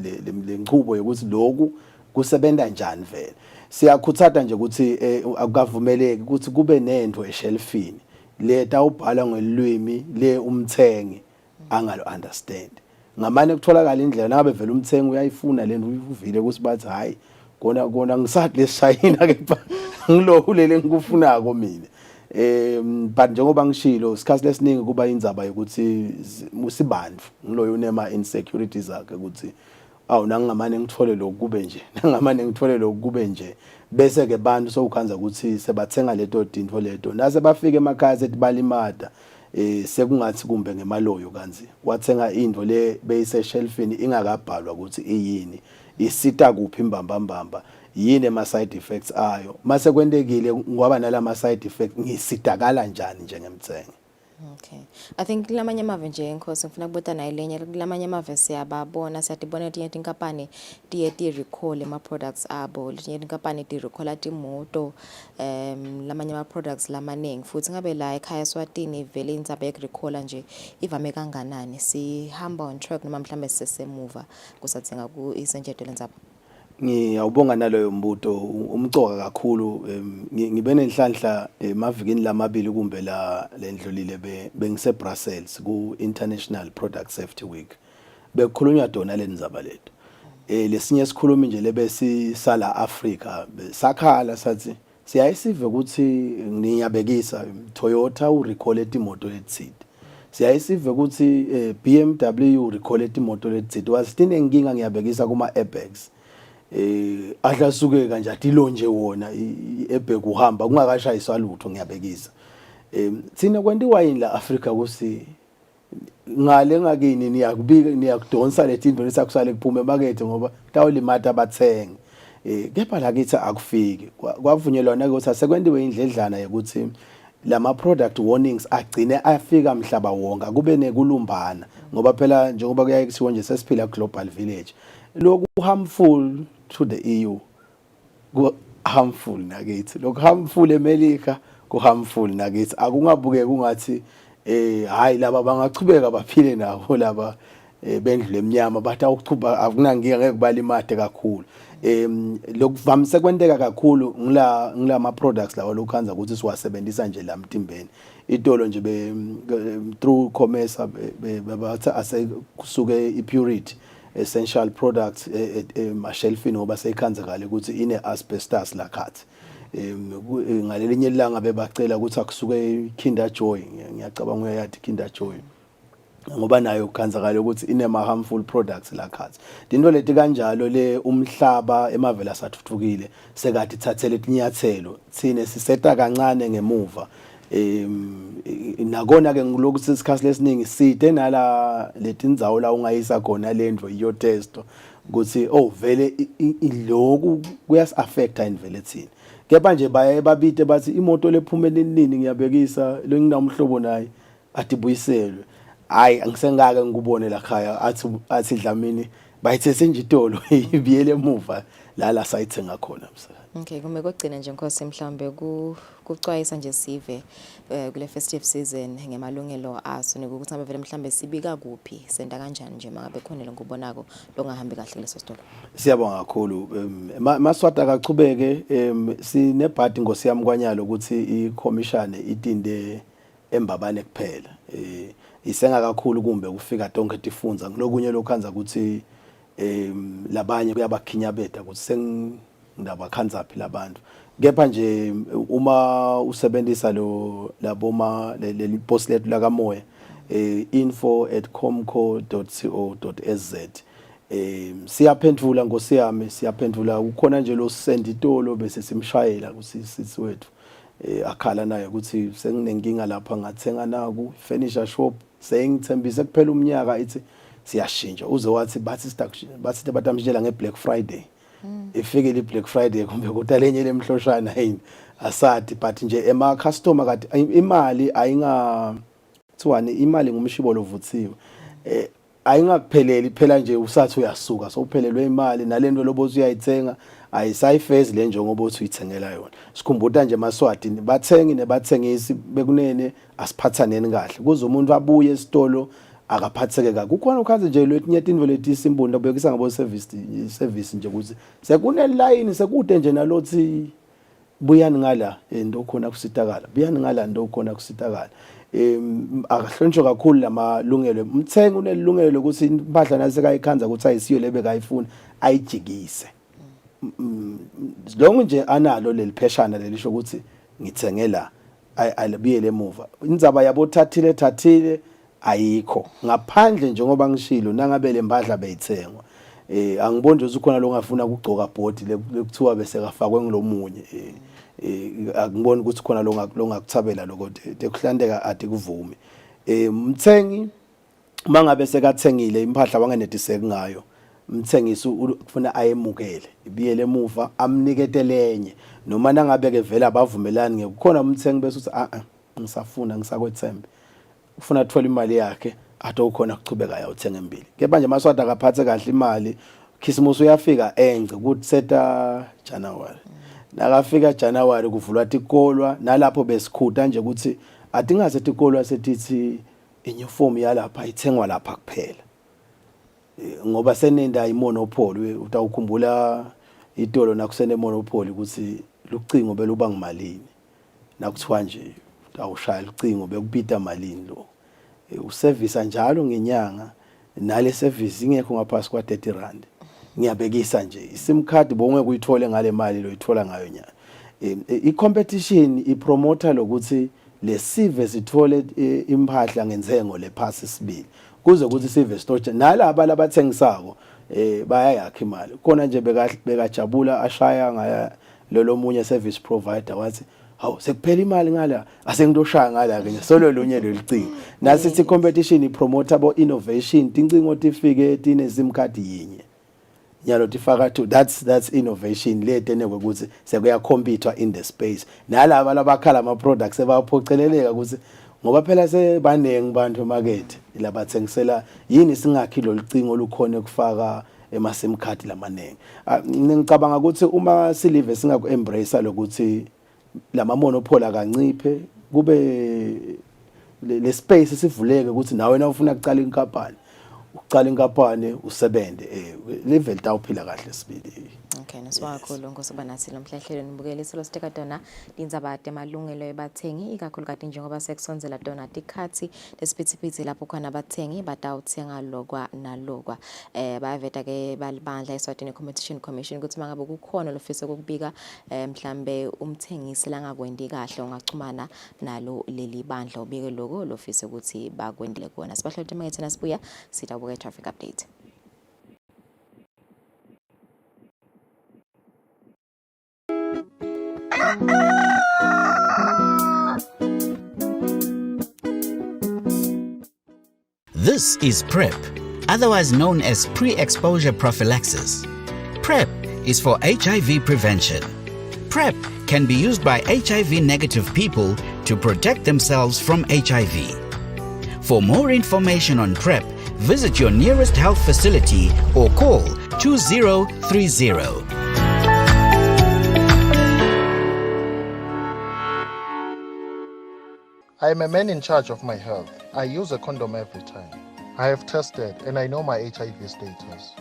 lenqubo yokuthi lokhu kusebenza njani vele siyakhuthatha nje ukuthi akukavumeleki ukuthi kube nento eshelfini leta ubhala ngelwimi le umthengi angalo understand ngamane kutholakala indlela nabe vele umthengi uyayifuna lento uvile ukuthi bathi hayi kona ngisathi lesishayina kepha ngilokhu lele ngikufunako mina but njengoba ngishilo isikhathi lesiningi kuba indzaba yokuthi usibandvu ngiloyo unema insecurities zakhe ukuthi awu nangamane ngithole lokube nje nangamane ngithole lokube nje bese ke bantu sokukhanza ukuthi sebathenga leto dinto leto nase bafike emakhaya sethi balimada sekungathi kumbe ngemaloyo kanzi wathenga into le beyise shelfini ingakabhalwa ukuthi iyini isita kuphi imbambambamba yini ema side effects ayo mase kwentekile ngoba nalama side effects ngisidakala njani njengemthengi. Okay. I think kulamanye amave nje Nkosi ngifuna kubuta nayo lenye kulamanye amave siyababona siyatibona letinye tinkampani ti recall ama products abo letinye tinkampani ti recall atimoto lamanye ama products lamaningi futhi ngabe la ekhaya Eswatini vele indzaba ye recall nje ivame kanganani sihamba on track noma mhlambe sisemuva kusathenga ku isenjeto lendzaba. Ngiyawubonga naloyo mbuto umcoka kakhulu ngibe nenhlanhla emavikini lamabili kumbe la lendlulile bengise Brussels ku International Product Safety Week bekukhulunywa dona lendzaba leto lesinye sikhulumi nje lebesi sala Africa sakhala sathi siyayisive ukuthi ngiyabekisa Toyota u recall etimoto letside siyayisive ukuthi BMW u recall etimoto letside wasithine inkinga ngiyabekisa kuma airbags ahlasuke kanje atilo nje wona iebhek uhamba kungakashayiswa lutho ngiyabekisa thina kwendiwa yini la Africa kusi ngale ngakini niyakubika niyakudonsa letinto lesakusale kuphume emakethe ngoba tawulimata abathengi kepha la kithi akufiki kwavunyelwana ukuthi asekwendiwe indledlana yokuthi lama product warnings agcine afika mhlaba wonke kube nekulumbana ngoba phela njengoba kuyayikuthiwa nje sesiphila global village lokhu harmful to the EU ku harmful nakithi lokhu harmful eMelika ku harmful nakithi akungabuke kungathi hayi laba bangachubeka baphile nabo laba bendlu eminyama bathi awuchuba akunankinga ngeke balimade kakhulu lokuvamise kwenteka kakhulu ngila ma products lawo lokhanza ukuthi siwasebenzisa nje la mtimbeni itolo nje through commerce bathi asekusuke ipurity essential products emashelfini ngoba seyikhanzakala ukuthi ine asbestos la khathi ngalelinye ilanga bebacela ukuthi akusuke Kinder Joy, ngiyacabanga uyayathi Kinder Joy, ngoba nayo ukhanzakala ukuthi inema harmful products la khathi. Into leti kanjalo le umhlaba emavela sathuthukile sekathi thathele itinyathelo thine siseta kancane ngemuva. Nakona ke ngiloku sisikhathi lesiningi side nala letindzawo la ungayisa khona lendvo iyo testo ukuthi vele lokhu kuyas affecta invele thina. Kepha nje baye babite bathi imoto lephumela inini ngiyabekisa lo nginamhlobo naye atibuyiselwe. Hayi angisengake ngikubone la khaya athi Dlamini bayithese nje itolo ibiyele emuva la sayithenga khona msa. Okay, kume kugcina nje Nkosi mhlambe kucwayisa nje sive kule festive season ngemalungelo aso nekuthi ngabe vele mhlambe sibika kuphi senta kanjani nje mangabe khona lokubonako longahambi kahle leso sitolo. Siyabonga kakhulu. Maswata akachubeke sinebhadi ngosiyami kwanyalo ukuthi ikhomishane itinde embabane kuphela. Isenga kakhulu kumbe kufika tonke tifunza ngilokunye lokhanza ukuthi labanye kuyabakhinyabeta ukuthi sengindaba khanza phi labantu. Kepha nje uma usebenzisa laboma leli post lethu la kamoya info@comco.co.sz siyaphendula ngosiyami siyaphendula ukhona nje lo send itolo bese simshayela kusisi wethu akhala naye ukuthi senginenkinga lapha ngathenga naku furniture shop sengithembise kuphela umnyaka ithi siyashintsha uze wathi bathi batamshela ngeBlack Friday ifike le Black Friday kumbe kutalenye lemhloshana yini asati but nje ema customer kati imali ayinga kuthiwani imali ngumshibo lovuthiwe ayingakupheleli phela nje usathi uyasuka so uphelelwe imali nalento lobothi uyayithenga ayisayifezi le njongo obothi uyithengela yona. Sikhumbuta nje Maswati bathengi nebathengisi bekunene asiphathaneni kahle kuze umuntu abuye esitolo akaphatheke kahle. Kukhona ukhanze nje letinye indvo leti simbundo ubekisa ngabo service nje ukuthi sekune line sekude nje nalothi buyani ngala into khona kusitakala buyani ngala into khona kusitakala. Akahlonishwe kakhulu lamalungelo umthengi unelungelo lokuthi impahla nasekayikhanza ukuthi ayisiyo lebe kayifuna ayijikise. Lonke nje analo leli pheshana lelisho ukuthi ngithengela ayibiyele emuva. Indzaba yabo thathile ayikho ngaphandle njengoba ngishilo nangabe lempahla beyithengwa. Angiboni nje ukhona lo ngafuna ukugcoka bhodi lekuthiwa bese kafakwe ngilomunye. Angiboni ukuthi khona lo ngakuthabela lokho tekuhlandeka atikuvumi. Mthengi mangabe sekathengile impahla wangenetiseki ngayo umthengisi ufuna ayemukele ibiyele emuva amnikete lenye noma nangabe ke vela abavumelani ngekukhona umthengi bese uthi ngisafuna ngisakwethembe ufuna athola imali yakhe athi ukhona kuchubeka yawuthenga embili. Kepha nje Maswati akaphathe kahle imali Christmas uyafika engce ukuthi seta January nakafika January kuvulwa tikolwa nalapho besikhuta nje ukuthi atingaze tikolwa setithi inyuform yalapha ithengwa lapha kuphela ngoba senenda imonopoly utawukhumbula itolo nakusene monopoly ukuthi lucingo beluba ngimalini nakuthiwa nje utawushaya lucingo bekubita malini lo uservice njalo ngenyanga nale service ingekho ngaphasi kwa 30 rand ngiyabekisa nje isim card bonke kuyithole ngale mali lo ithola ngayo nyanga. I-competition ipromoter lokuthi le sive sithole impahla ngenzengo lephasi sibili kuze ukuthi sive store nalabo labathengisako bayayakha imali khona nje bekajabula ashaya ngaya lo munye service provider wathi hawu sekuphela imali ngala asengitoshaya ngala ke solo lunye lelicingo nasithi competition ipromoter abo innovation tincingo tifike tine sim card yinye nyalo tifaka to that's innovation letene ukuthi sekuya compete in the space nalabo labakhala ama products ebaphoceleleka ukuthi ngoba phela sebanengi bantu market labathengisela yini singakhi lo licingo olukhona ukufaka ema sim card lamanengi. Ngicabanga ukuthi uma silive singaku embrace lokuthi lama monopoly akanciphe kube le space sivuleke ukuthi nawe na ufuna ukucala inkampani ucala inkampani usebende level tawuphila kahle sibili. Okay, nasibonga kakhulu ngokuba nathi namhlanje nibukele silo siteka dona indzaba temalungelo ebathengi ikakhulukazi njengoba sekusonzela dona tikhathi lesiphithi lapho khona abathengi batawuthenga lokwa nalokwa bayaveta ke balibandla Eswatini Competition Commission ukuthi mangabe kukhona lofisa ukubika mhlambe umthengisi langakwendi kahle ungachumana nalo leli bandla ubike lokho lofisa ukuthi bakwendile kuona sibahlole mangethena sibuya sitabuka traffic update. This is PrEP, otherwise known as pre-exposure prophylaxis. PrEP is for HIV prevention. PrEP can be used by HIV-negative people to protect themselves from HIV. For more information on PrEP, visit your nearest health facility or call 2030. I am a man in charge of my health. I use a condom every time. I have tested and I know my HIV status.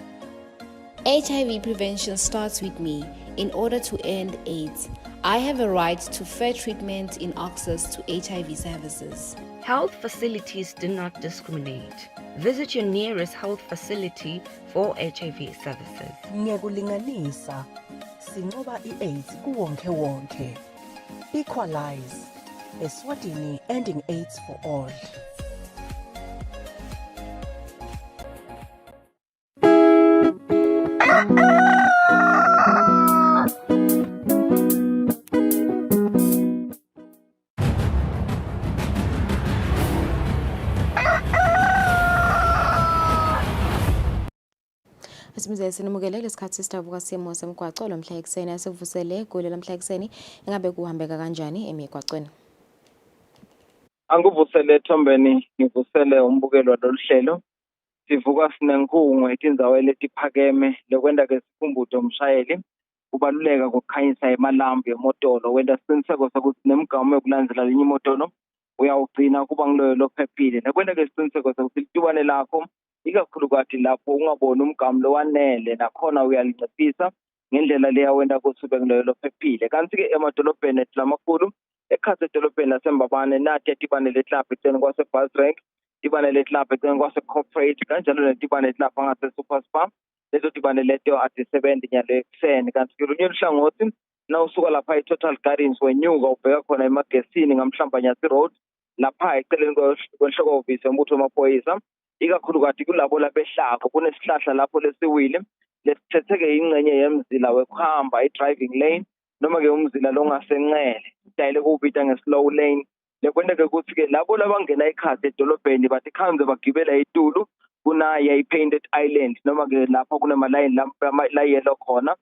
HIV prevention starts with me. In order to end AIDS, I have a right to fair treatment in access to HIV services. Health facilities do not discriminate. Visit your nearest health facility for HIV services. Ngekulinganisa, sinqoba i-AIDS kuwonke wonke. Equalize. Eswatini, ending AIDS for all. Simize sinimukele lesikhathi sitavuka simo semgwaco lo mhla ekseni asivusele gole la mhla ekseni ingabe kuhambeka kanjani emigwacweni. Angivusele ethombeni ngivusele umbukelo waloluhlelo sivuka sinenkungu etindzawo letiphakeme lokwenda ke sikhumbuzo umshayeli kubaluleka kokukhanyisa emalambu emotolo wenda siqiniseko sokuthi nemigamo yokulandzela linye imotolo uyawugcina kuba ngiloyo lophephile nakwenda ke siqiniseko sokuthi litubane lakho ikakhulukazi lapho ungabona umgamo lowanele nakhona uyalinciphisa ngendlela leya wenda kusube ngiloyo lophephile kanti ke emadolobheni lamakhulu ekhathi edolobheni lasembabane nathi etibane letlapha eceleni kwase bus rank tibane letlapha eceleni kwase corporate kanjalo netibane letlapha ngase super spa lezo tibane leto atisebenzi nyalo ekseni kanti ke lunye uhlangothi na usuka lapha total gardens wenyuka ubheka khona emagesini ngamhlambanyasi road lapha eceleni kwenhloko office yombutho wamaphoyisa ikakhulukazi kulabo labehlako kunesihlahla lapho lesiwile lesithetheke ingcenye yemzila wekuhamba i-driving lane noma ke umzila longasenqele idayile kubita nge-slow lane lekwendeke ukuthi ke labo labangena ekhaya edolobheni bathi khanze bagibela itulu kunaye i-painted island noma ke lapho kunamalayini la yellow khona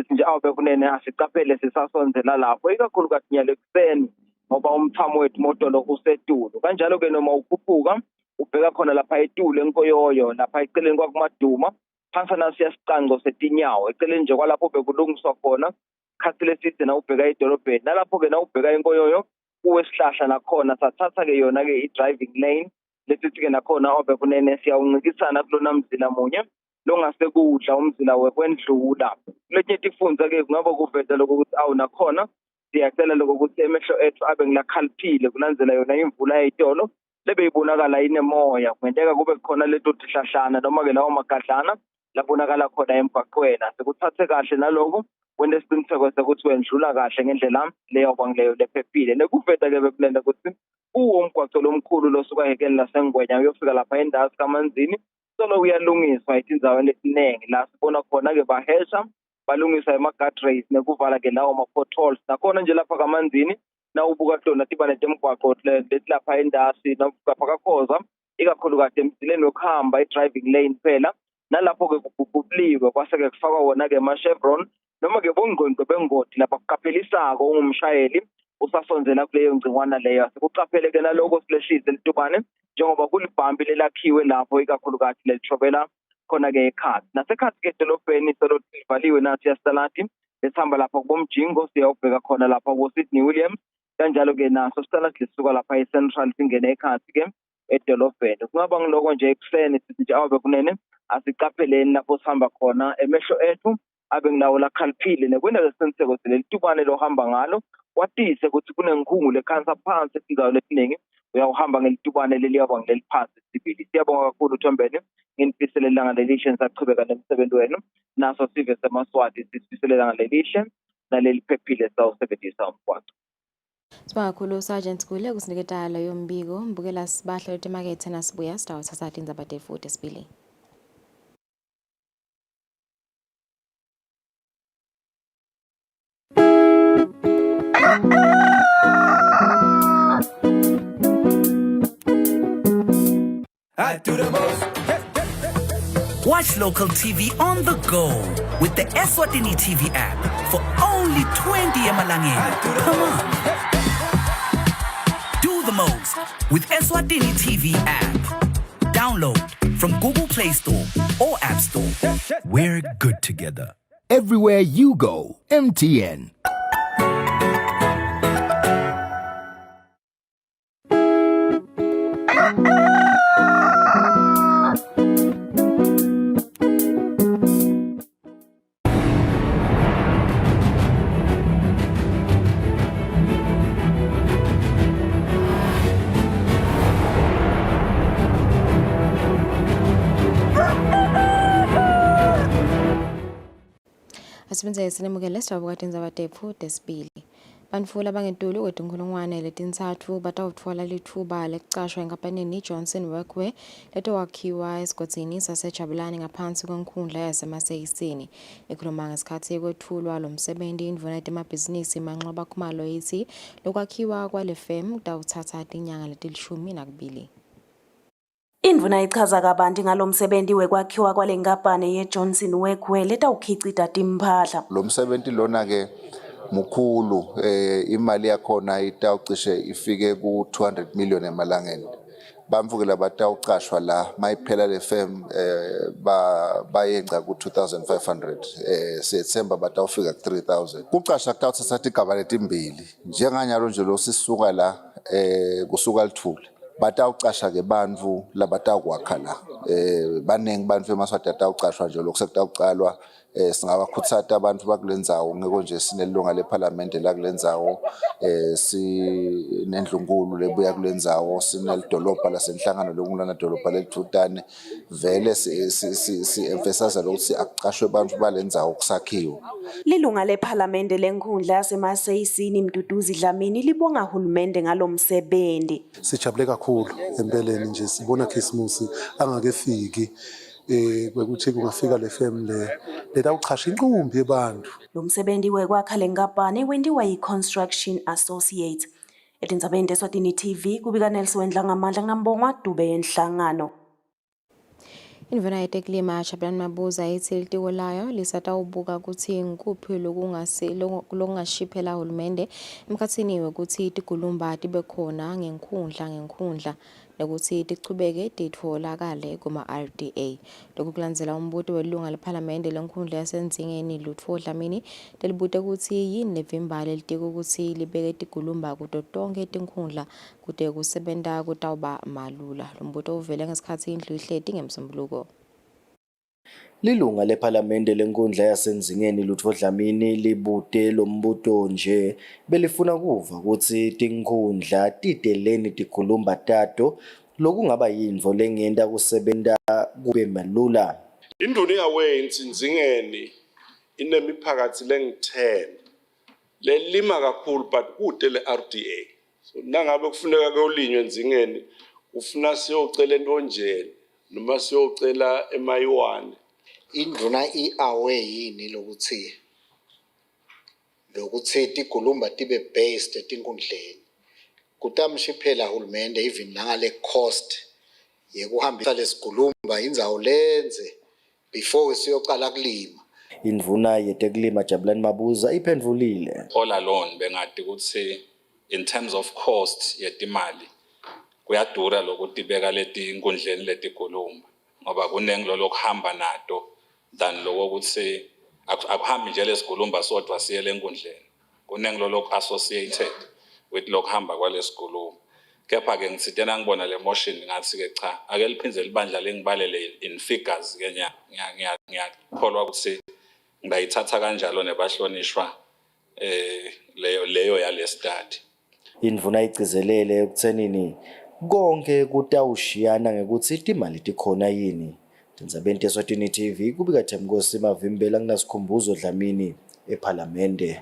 nje awube kunene asicaphele sisasonzela lapho ikakhulukazi nyalo ekseni ngoba umthamo wethu motolo usetulu kanjalo ke noma ukhuphuka ubheka khona lapha etulu enkoyoyo lapha eceleni kwakumaduma phansi nasiyasicango setinyawo eceleni nje kwalapho bekulungiswa khona khathi leside na ubheka edolobheni nalapho ke na ubheka enkoyoyo kuwesihlahla nakhona sathatha ke yona ke i-driving lane lesithi ke nakhona obe kunene siyawuncikisana kulona mzila munye longasekudla umzila wekwendlula kulethe tifunza ke kungaba kuveta lokuthi awu nakhona siyacela lokuthi emehlo ethu abe ngilakhaliphile kulandzela yona imvula yitolo lebeyibonakala inemoya kwenteka kube khona leto tihlahlana noma ke lawo magadlana labonakala khona emgwaqweni sekuthathe kahle naloko wende isiqiniseko sokuthi wendlula kahle ngendlela leyo bangileyo lephephile nekuveta ke bekulenda ukuthi uwo umgwaqo lomkhulu losuka ekeni lasengwenya uyofika lapha endazi kamanzini solo uyalungiswa itindzawo letiningi la sibona khona ke bahesha balungisa ema-guardrails nekuvala ke lawo ma-potholes nakhona nje lapha kamanzini na ubuka tona tibane temgwaqo letilapha endasi napha kakhoza ikakhulukazi emzileni wokuhamba i-driving lane phela nalapho ke kububuliwe kwase ke kufakwa wona ke ama-chevron noma ke bongqondo bengodi lapha kuqaphelisako ungumshayeli usasonzela kuleyo ngcingwana leyo sekuqaphele ke naloko silehlise litubane njengoba kulibhambi lelakhiwe lapho ikakhulukazi lelithobela khona ke ekhaya nasekhathi ke edolobheni solo livaliwe nathi yasalati lesihamba lapha kubomjingo siyawubheka khona lapha ku-Sydney Williams kanjalo ke naso sisalati lisuka lapha e-Central singene ekhaya ke edolobheni kungaba ngiloko nje ekseni sithi nje awube kunene asiqapheleni lapho sihamba khona emehlo ethu abe nginawo la khaliphile nekwenda lesiqiniseko leli tubane lohamba ngalo watise ukuthi kunenkhungu lekhansa phansi etindawo letiningi uyawuhamba ngelitubane leli yabo ngileli phansi sibili. Siyabonga kakhulu Thombeni, nginifisele ilanga lelishe nisaqhubeka nemsebenzi wenu, naso sive semaswati sisifisele ilanga lelishe naleli phephile sawusebenzisa umgwaqo. Sibonga kakhulu Sergeant Kule kusiniketa leyo mbiko. Mbukela sibahla letemakethe nasibuya sidawo sasathi indzaba futhi sibili. I do the most. Watch local TV on the go with the Eswatini TV app for only 20 emalangeni. Come on. Do the most with Eswatini TV app. Download from Google Play Store or App Store. We're good together. Everywhere you go, MTN. Asibenzele sinemukele sidaba kade indzaba futhi sibili. Bantfula bangentuli kwetinkhulungwane letintsatfu batawutfola litfuba lekucashwa enkampanini Johnson Workwear letowakhiwa esigodzi sasejabulani ngaphansi kwenkhundla yasemaseyisini. Ikhuluma ngesikhatsi kwethulwa lomsebenti indvuna yetemabhizinisi Manxoba Khumalo yithi lokwakhiwa kwale firm kutawutsatsa tinyanga letilishumi. Indvuna ichaza kabanti ngalomsebenzi wekwakhiwa kwale nkampani yeJohnson Workwear letawukhicita timphahla. Lo msebenzi lona ke mukhulu, imali yakhona itawucishe ifike ku 200 million emalangeni. Bamvuke labatawucashwa la mayiphela le firm bayenza ku 2500, September batawufika ku 3000. Kucasha kutawuthatha igaba letimbili. Njenganyalo nje lo sisuka la kusuka lithule. Batawucasha ke bantfu labatawukwakha la. Baningi bantfu emaswati atawucashwa nje lokho sekutawucalwa. Singabakhuthaza abantu bakulendzawo ngeke nje sinelunga leParliament la kulendzawo, sinendlunkulu lebuya kulendzawo, sinelidolobha lasenhlangano lokulana dolobha lelithutane. Vele si emphasize ukuthi akucashwe abantu balendzawo kusakhiwa. Lilunga leParliament lenkhundla yasemaseyisini Mduduzi Dlamini libonga uhulumende ngalomsebenzi. Sijabule kakhulu empeleni nje sibona Christmas angakefiki. Kwekuthi kungafika le firm letawuchasha inqumbi yebantu. Lo msebenzi wekwakha le nkampani wendiwa yi-Construction Associates. Etindzabeni teSwatini TV kubika Nelson Wendlangamandla ngambongwa Dube yenhlangano. Indvuna yeteklima Jabulani Mabuza ithi litiko layo lisatawubuka kutsi ngikuphi lokungashiphela uhulumende emkhatsini wekuthi tigulumba tibe khona ngenkhundla nekuthi tichubeke titfolakale kuma-RDA. Lokhu kulandzela umbuto welunga leParliament lenkhundla yasendzingeni Lutfo Dlamini telibute kutsi yini levimbala litiko kutsi libeke tigulumba kuto tonke tinkhundla kute kusebenta kutawuba malula. Lo mbuto uvele ngesikhatsi indlu ihleti ngemsombuluko. Lilunga leParliament lenkundla yasendzingeni Lutfo Dlamini libute lo mbuto nje belifuna kuva ukuthi tinkhundla titeleni tikhulumba tato lokungaba yintfo lengenda kusebenta kube malula. Induna yawenzi ndzingeni inemiphakathi lengu-10 lelima kakhulu but kude le-RDA. So nangabe kufuneka kuyolinywa ndzingeni ufuna siyocela entonjeni noma siyocela emayiwane. Induna i-aware yini lokuthi tigulumba tibe based etinkhundleni. Kutamshiphela hulumende even nangale cost yekuhambisa lesigulumba indzawo lenze before siyocala kulima. Indvuna yeteklima Jabulani Mabuza iphendvulile. All alone bengati ukuthi in terms of cost yetimali kuyadura lokuthi beka leti inkundleni letigulumba ngoba kunengi lokuhamba nato than lokuthi akuhambi nje lesigulumba sodwa siye lenkundleni. Kunengi lokhu associated with lokuhamba kwalesigulumba. Kepha ke ngitsitena ngibona le motion ngathi ke cha ake liphindze libandla lengibalele in figures ke ngiyakholwa ukuthi ngayithatha kanjalo nebahlonishwa leyo yale study. Indvuna igcizelele ekuthenini konke kutawushiyana ngekuthi imali tikhona yini. Tindzabeni Eswatini TV kubika Themkosi Mavimbela kunasikhumbuzo Dlamini ePhalamende.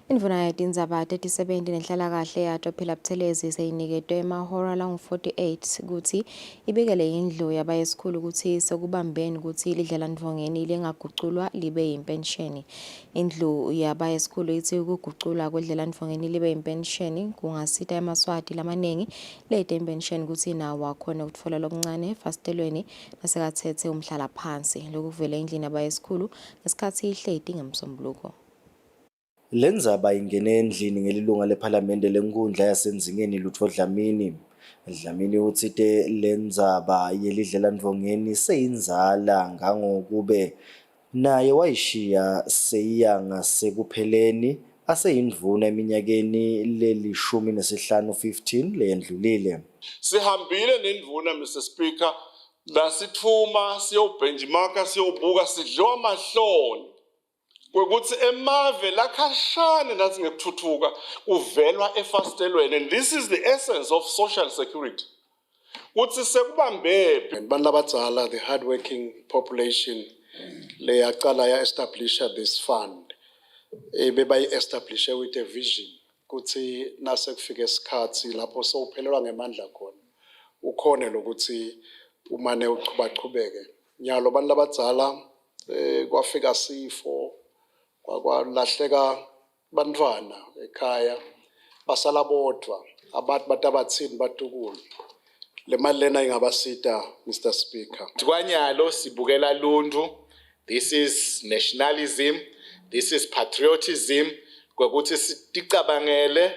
Indvuna yetindzaba tetisebenti nenhlalakahle yato phela Buthelezi seyiniketwe emahora langu-48 ukuthi ibekele indlu yabayesikhulu ukuthi sekubambeni ukuthi lidlelandvongeni lingaguculwa libe yimpensheni. Indlu yabayesikhulu ithi ukuguculwa kwedlelandvongeni libe yimpensheni kungasita emaswati lamaningi lete impensheni ukuthi nawo akhona ukutfola lokuncane efastelweni nasekathethe umhlala phansi. Lokuvela endlini yabayesikhulu ngesikhathi ihleti ngemsombuluko. Lendzaba ingene endlini ngelilunga lePhalamende lenkundla yaseNzingeni Lutfo Dlamini. Dlamini utsite lendzaba yelidlelandvongeni seyinzala ngangokube naye wayishiya seyiyanga sekupheleni aseyindvuna eminyakeni lelishumi nesihlanu 15 leyendlulile. Sihambile nendvuna Mr Speaker lasithuma siyobenchmarka siyobuka sidliwa mahloni kwekuthi emave lakhashane nathi ngekuthuthuka uvelwa efastelweni, and this is the essence of social security. Kuthi sekubambe bantu labadzala, the hardworking population leyaqala ya establish this fund bebayi establish with a vision kuthi nase kufika isikhathi lapho sowuphelelwa ngemandla khona ukhone lokuthi umane uchubachubeke nyalo bantu labadzala kwafika sifo kwalahleka bantwana ekhaya basala bodwa abantu batabathini batukulu le mali lena ingabasita Mr Speaker. Kwanyalo sibukela lundu, this is nationalism, this is patriotism kwekuthi siticabangele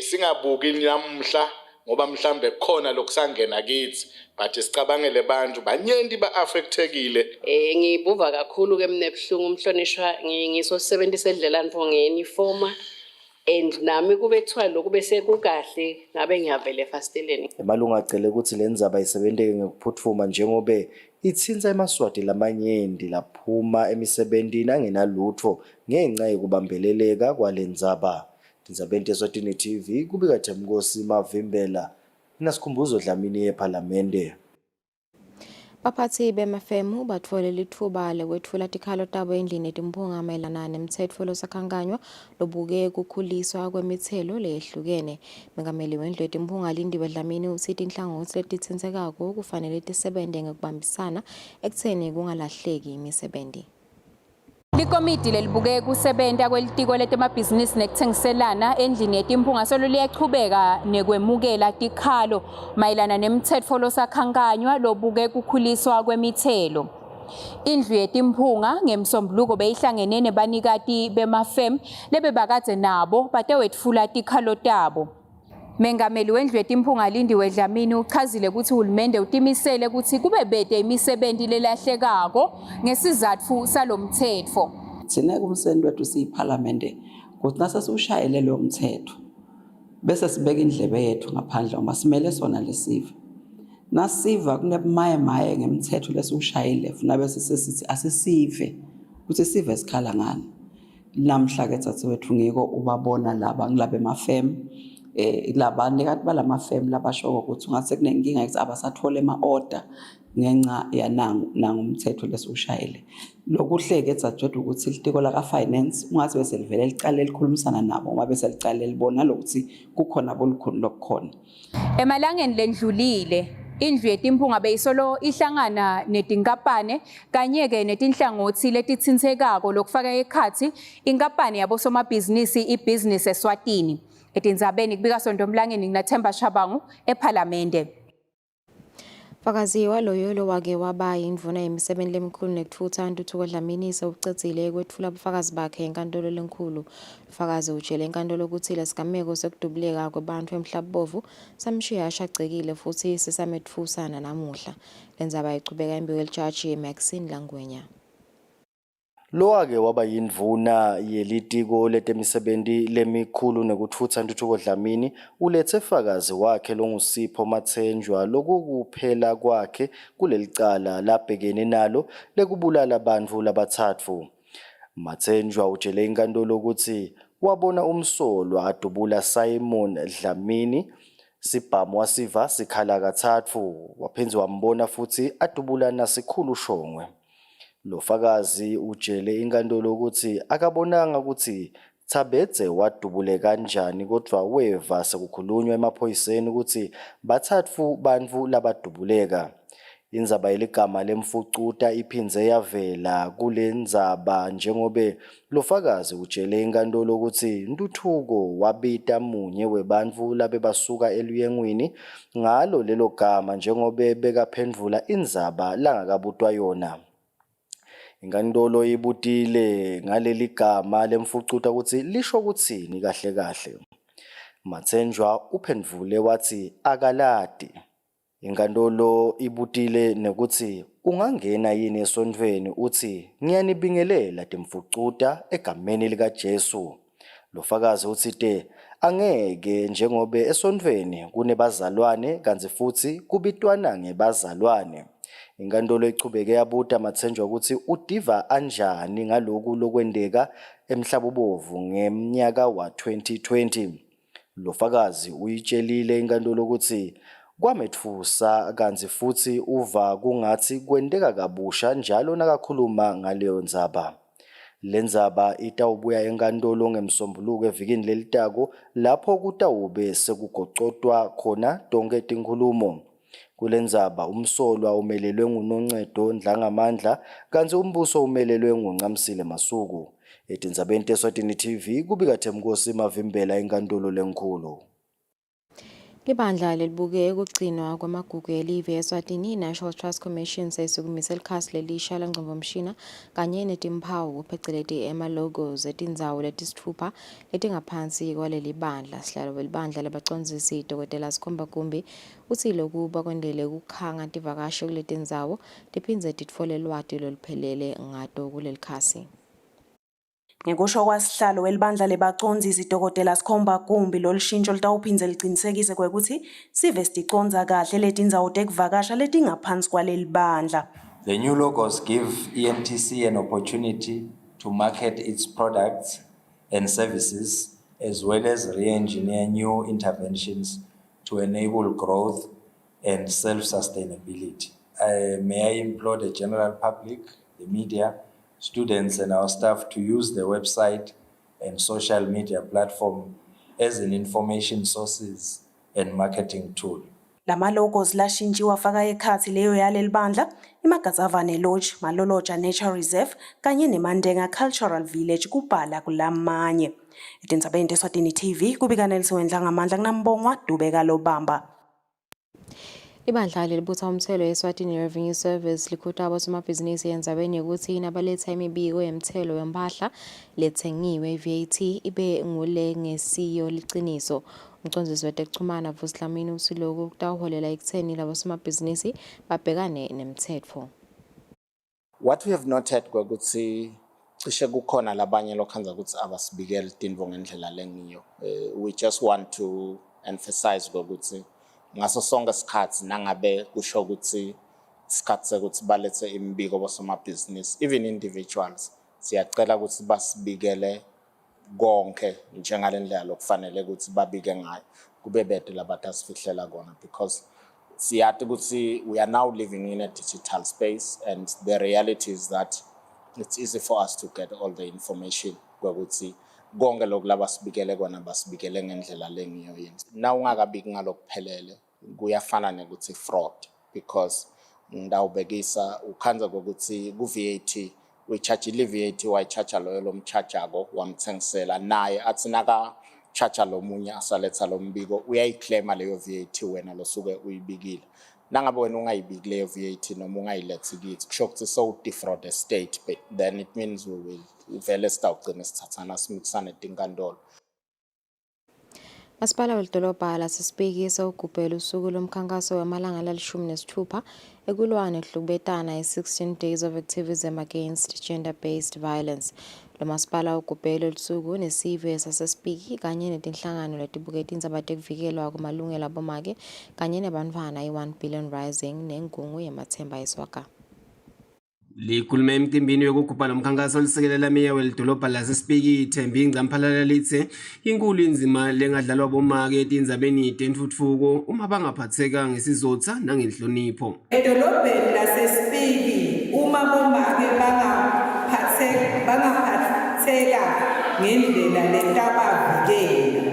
singabuki namhla ngoba mhlambe khona lokusangena kithi but sicabangele abantu banyenti ba-affectekile. Ngibuva kakhulu ke mina ebuhlungu umhlonishwa ngisosebenzisa edlelandvongeni former and nami kubethiwa lokhu bese kukahle ngabe ngiyavela efasteleni. Emalunga acele ukuthi lendzaba isebenteke ngokuphuthuma njengobe itsinza emaswati lamanyenti laphuma emisebentini angenalutho ngenxa yokubambeleleka kwalendzaba. Tindzabeni Eswatini TV kubika Themkosi Mavimbela nasikhumbuzo Dlamini ePhalamende. Baphathi bemafemu batfole litfuba lekwetfula tikhalo tabo endlini yetimphunga mayelana nemtsetfo losakhankanywa lobuke kukhuliswa kwemithelo leyehlukene. Mengameli wendlu yetimphunga Lindiwe Dlamini utsithi inhlangothi letitsintsekako kufanele tisebente ngekubambisana ekutheni kungalahleki imisebenti. Likomiti lelibuke kusebenta kwelitiko letemabhizinisi nekutsengiselana endlini yetimphunga solo liyachubeka nekwemukela tikhalo mayelana nemtsetfo losakhankanywa lobuke kukhuliswa kwemithelo. Indlu yetimphunga ngemsombuluko beyihlangene nebanikati bemafem lebebakadze nabo batewetfula tikhalo tabo. Mengameli wendlu yetimphunga Lindiwe Dlamini uchazile ukuthi uhulumende utimisele ukuthi kube bede imisebenti lelahlekako ngesizatfu salomthetfo. Thina kumsendo wethu siyiPhalamende ukuthi nasesiushayele lo mthetho bese sibeka indlebe yethu ngaphandle uma simele sona lesive. Nasiva kunebumaye maye ngemthetho lesiushayile funa bese sesithi asisive ukuthi sive sikhala ngani. Namhla ke thathe wethu ngiko ubabona laba ngilabe emafem laba nekati balamafem labasho ukuthi ngase kunenkinga ukuthi abasathole ama-order ngenxa yanangu umthetho lesiushayile. Lokuhleke tsajwethu ukuthi litiko la finance ungathi bese livele licale likhulumisana nabo ngoba bese licale libona lokuthi kukhona bolukhulu lokukhona. Emalangeni lendlulile indlu yetimphunga beyisolo ihlangana netinkampane kanye-ke netinhlangothi letitsintekako lokufaka ekhathi inkampani yabosomabhizinisi ibhizinisi Eswatini. Etindzabeni kubika Sondomlangeni nginaThemba Shabangu ePhalamende. Fakaziwa loyolo wake waba indvuna yemisebenzi lemkhulu nekuthutha intuthuko Dlamini sewucacile kwetfula bufakazi bakhe enkantolo lenkulu. Ufakazi utshele enkantolo ukuthi lesigameko sekudubuleka kwabantu emhlabovu samshiya ashacekile futhi sisamethfusana namuhla. Lendzaba ichubeka imbiko elijaji Maxine Langwenya. Loake waba yindvuna yelitiko letemisebenti lemikhulu nekuthutsa intuthuko Dlamini ulethe fakazi wakhe longuSipho Mathenjwa lokukuphela kwakhe kulelicala labhekene nalo lekubulala bantfu labatsatfu. Mathenjwa utshele inkantolo ukuthi wabona umsolwa adubula Simon Dlamini sibhamu wasiva sikhala katsatfu waphindze wambona futhi adubula naSikhulu Shongwe. Lo fakazi utshele inkantolo ukuthi akabonanga ukuthi Thabetse wadubule kanjani kodwa weva sekukhulunywa emaphoyiseni ukuthi batsatfu bantfu labadubuleka. Indzaba yeligama lemfucuta iphindze yavela kulendzaba njengobe lo fakazi utshele inkantolo ukuthi Ntuthuko wabita munye webantfu labebasuka eluyengwini ngalo lelo gama njengobe bekaphendvula indzaba langakabutwa yona. Inkantolo ibutile ngaleli gama lemfucuta ukuthi lisho kutsini kahle kahle. Mathenjwa uphendvule wathi akalati. Inkantolo ibutile nekuthi ungangena yini esontfweni uthi ngiyanibingelela timfucuta egameni lika Jesu. Lo fakazi uthi angeke njengobe esontfweni kunebazalwane kanti futhi kubitwana ngebazalwane. Inkantolo ichubeke yabuta Mathenjwa ukuthi udiva anjani ngaloku lokwendeka eMhlabobovu ngemnyaka wa 2020. Lo fakazi uyitshelile inkantolo ukuthi kwametfusa kanti futhi uva kungathi kwendeka kabusha njalo nakakhuluma ngaleyo ndzaba. Lendzaba itawubuya enkantolo ngemsombuluko evikini lelitako lapho kutawube sekugocotwa khona tonke tinkhulumo. Kulendzaba umsolwa umelelwe nguNoncedo Ndlangamandla kanti umbuso umelelwe nguNcamisile Masuku. Etindzabeni teSwatini TV kubika Themkosi Mavimbela inkantolo lenkulu. Libandla lelibuke ukugcinwa kwamagugu elive eSwatini National Trust Commission seyisukumise likhasi lelisha lengcondvomshina kanye netimphawu pheceleti ama-logos etindzawo letisitfupha letingaphansi kwaleli bandla. Sihlalo welibandla labacondzisi Dr. Sikhombakumbi utsi loku bakwendele kukhanga tivakashi kuletindzawo tiphindze titfole lwati loluphelele ngato kuleli khasi. Ngekusho kwasihlalo welibandla lebacondzisi Dr. Sikhombakumbi lolushintsho litawuphindze licinisekise kwekuthi sive siticondza kahle letindzawo tekuvakasha letingaphansi kwaleli bandla. The new logos give ENTC an opportunity to market its products and services as well as re-engineer new interventions to enable growth and self-sustainability. May I implore the general public, the media, students and our staff to use the website and social media platform as an information sources and marketing tool. Lama logos lashintshiwa afaka ekhatsi leyo yaleli bandla iMagazavane Lodge, Maloloja Nature Reserve kanye neMandenga Cultural Village kubhala kulamanye. Etindzabeni teSwatini TV kubika Nelson Ndlangamandla kunambongwa Dubeka Lobamba. Ibandla libutha umthelo eSwatini Revenue Service likhutha abosomabhizinisi endzabeni yokuthi nabaletha imibiko yemthelo yempahla lethengiwe VAT ibe ngule ngesiyo liciniso. Umcondzisi wetekuchumana Vusi Dlamini uthi lokhu kutawuholela ekutheni labosomabhizinisi babhekane nemtsetfo. What we have noted ukuthi cishe kukhona labanye lokhanza ukuthi abasibikeli tintfo ngendlela lengiyo. We just want to emphasize ukuthi ngaso sonke isikhathi nangabe kusho ukuthi isikhathi sekuthi balethe imibiko bosomabhizinisi even individuals siyacela ukuthi basibikele konke njengalendlela lokufanele ukuthi babike ngayo kube bede labantu asifihlela kona because siyathi ukuthi we are now living in a digital space and the reality is that it's easy for us to get all the information ukuthi konke lokhu labasibikele kona basibikele ngendlela lengiyo yenza. Na ungakabiki ngalokuphelele kuyafana nekuthi fraud because ndawubekisa ukhanza ukuthi ku VAT we charge ile VAT wa charge loyo lomchargeako wamthengisela naye athi naka charge lo munye asaletha lo mbiko uyayiclaima leyo VAT wena losuke uyibikile. Nangabe wena ungayibiki leyo VAT noma ungayilethi kithi kusho ukuthi so defraud the state but then it means we will vele sitawugcina sithathana simixane tinkantolo. Masipala wedolobha lasesibhekisa ugubhela usuku lomkhankaso wamalanga la-16 ekulwane hlubetana 16 days of activism against gender-based violence. Lo masipala ugubhela usuku nesive sasesibheki kanye netinhlangano letibuketa indzaba tekuvikelwa kumalungelo abomake kanye nebantfwana i-1 Billion Rising nengungu yemathemba eswaka. Likhulume emcimbini wokugubha lomkhankaso olisekelela meya wedolobha lasesibheki Thembi Ngcamphalala lithi inkulu inzima lengadlalwa bomake etindzabeni tentfutfuko uma bangaphatheka ngesizotha nangenhlonipho. Edolobheni lasesibheki uma bomake bangaphatheka ngendlela letabavikela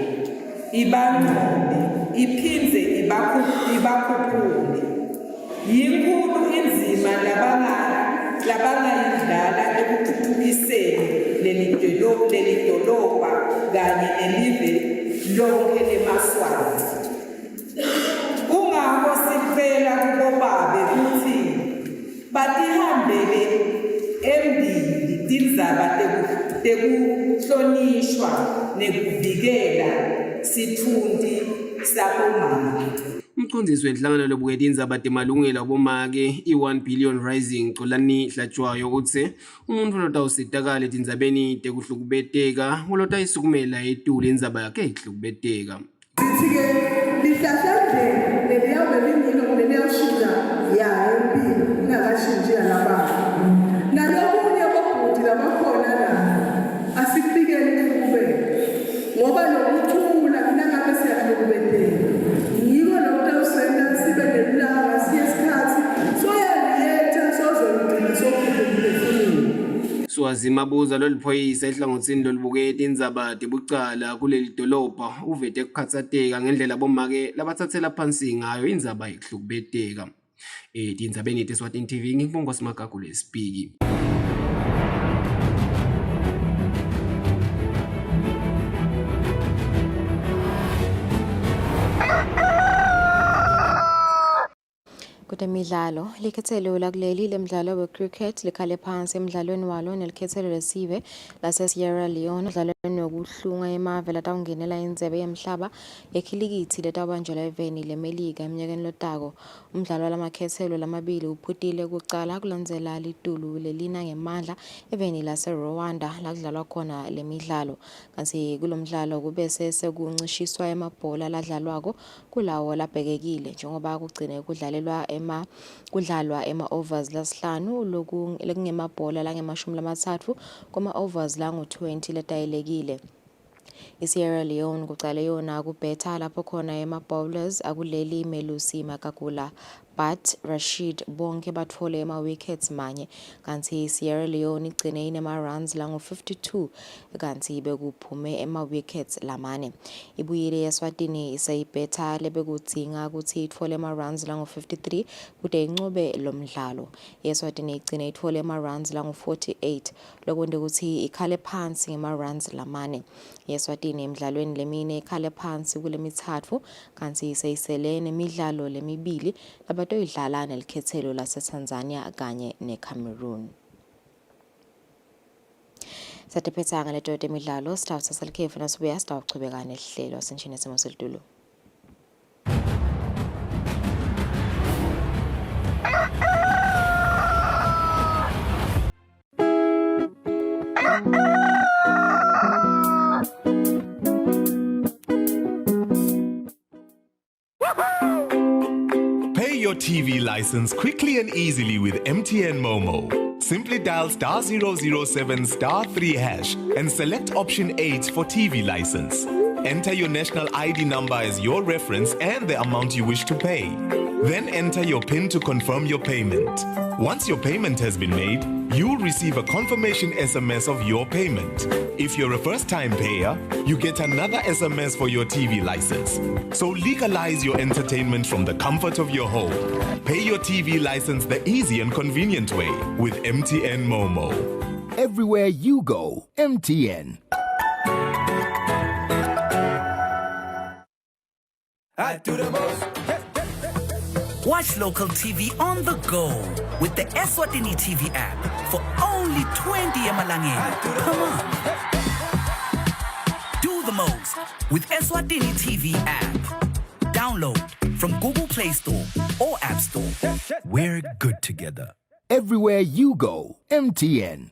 ibangcole iphindze ibakhuphule yinkulu inzima labangayidlala ekuthuthukiseni leli dolobha kanye nelive lonke leMaswati. Kungako sicela kubobabe ukuthi batihambele embili tindzaba tekuhlonishwa nekuvikela sitfunti sabomake. Umcondzisi wenhlangano lobuketa indzaba temalungelo abomake i-1 Billion Rising Xolani Hlatshwayo utse umuntu lotawusitakala etindzabeni tekuhlukubeteka ulotayisukumela etulu indzaba yakhe ihlukubeteka. Sithi-ke lihlahlandlela leliyabe lingino leliyashintsha yayo impilo ingakashintshi yalabantu. Nalokunye bobhuti labakhona la asikufikele ukuhlukubeka ngoba nokuthula kunangabe siyahlukubeteka. Yiko lokutawusenza sibe nelanga siye isikhathi soyaliyetha sozolugcina sokhululekile. Swazima buza loliphoyisa ehlangothini lolibuketa indzaba tebucala kuleli dolobha uvete kukhatsateka ngendlela bomake labathathela phansi ngayo indzaba ihlukubeteka. Etindzabeni teSwatini TV ngibonga Simagagu lesibhiki. Kutemidlalo likhethelo lakuleli lemidlalo wecricket likhale phansi emidlalweni walo nelikhethelo lesive lase-Sierra Leone emidlalweni wokuhlunga emave latawungenela indzebe yemhlaba yekhilikithi letawubanjelwa eveni lemelika eminyakeni lotako. Umdlalo walamakhethelo lamabili uphutile kucala kulandzela litulu lelina ngemandla eveni lase-Rwanda lakudlalwa khona lemidlalo. Kanti kulomdlalo kube sekuncishiswa emabhola ladlalwako kulawo labhekekile njengoba kugcine kudlalwa ema-overs lasihlanu lekungemabhola lange-30 kuma-overs langu-20 letayelekile. I-Sierra Leone kucale yona kubhetha lapho khona ema-bowlers akuleli Melusi Makakula but Rashid bonke batfole ama-wickets manye kanti Sierra Leone igcine inema-runs langu-52 kanti bekuphume ema-wickets lamane. Ibuyile Eswatini isayibhetha lebekudzinga ukuthi itfole ama-runs langu-53 kude inqobe lomdlalo. Eswatini igcine itfole ama-runs langu-48 lokwente ukuthi ikhale phansi ngema-runs lamane. Eswatini emidlalweni lemine ikhale phansi kulemithatfu kanti seyisele nemidlalo lemibili labatoyidlala nelikhethelo lase-Tanzania kanye ne-Cameroon. Satephetsanga leto temidlalo sitawutsa salikhefu nasibuya sitawuchubeka nehlelo senshini simo selitulo. Pay your TV license quickly and easily with MTN Momo. Simply dial *007 *3# and select option 8 for TV license. Enter your national ID number as your reference and the amount you wish to pay. Then enter your PIN to confirm your payment. Once your payment has been made, you'll receive a confirmation SMS of your payment. If you're a first-time payer, you get another SMS for your TV license. So legalize your entertainment from the comfort of your home. Pay your TV license the easy and convenient way with MTN Momo. Everywhere you go, MTN. I do the most. Watch local TV on the go with the Eswatini TV app for only 20 emalangeni per month. Do know the most with Eswatini TV app. Download from Google Play Store or App Store. We're good together. Everywhere you go, MTN.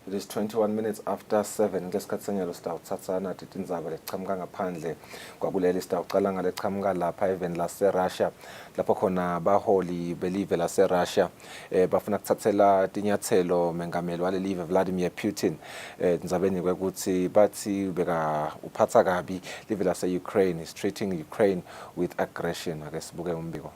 It is 21 minutes after 7 ngesikhathi sengelo sitawuthatha nathi tindzaba lechamuka ngaphandle kwakuleli sitawuqala ngalechamuka lapha even lase-Russia lapho khona baholi belive lase-Russia bafuna kuthathela tinyathelo mengameli walelive Vladimir Putin tindzabeni kwekuthi bathi beka uphatha kabi live lase-Ukraine is treating Ukraine with aggression. Ake sibuke umbiko.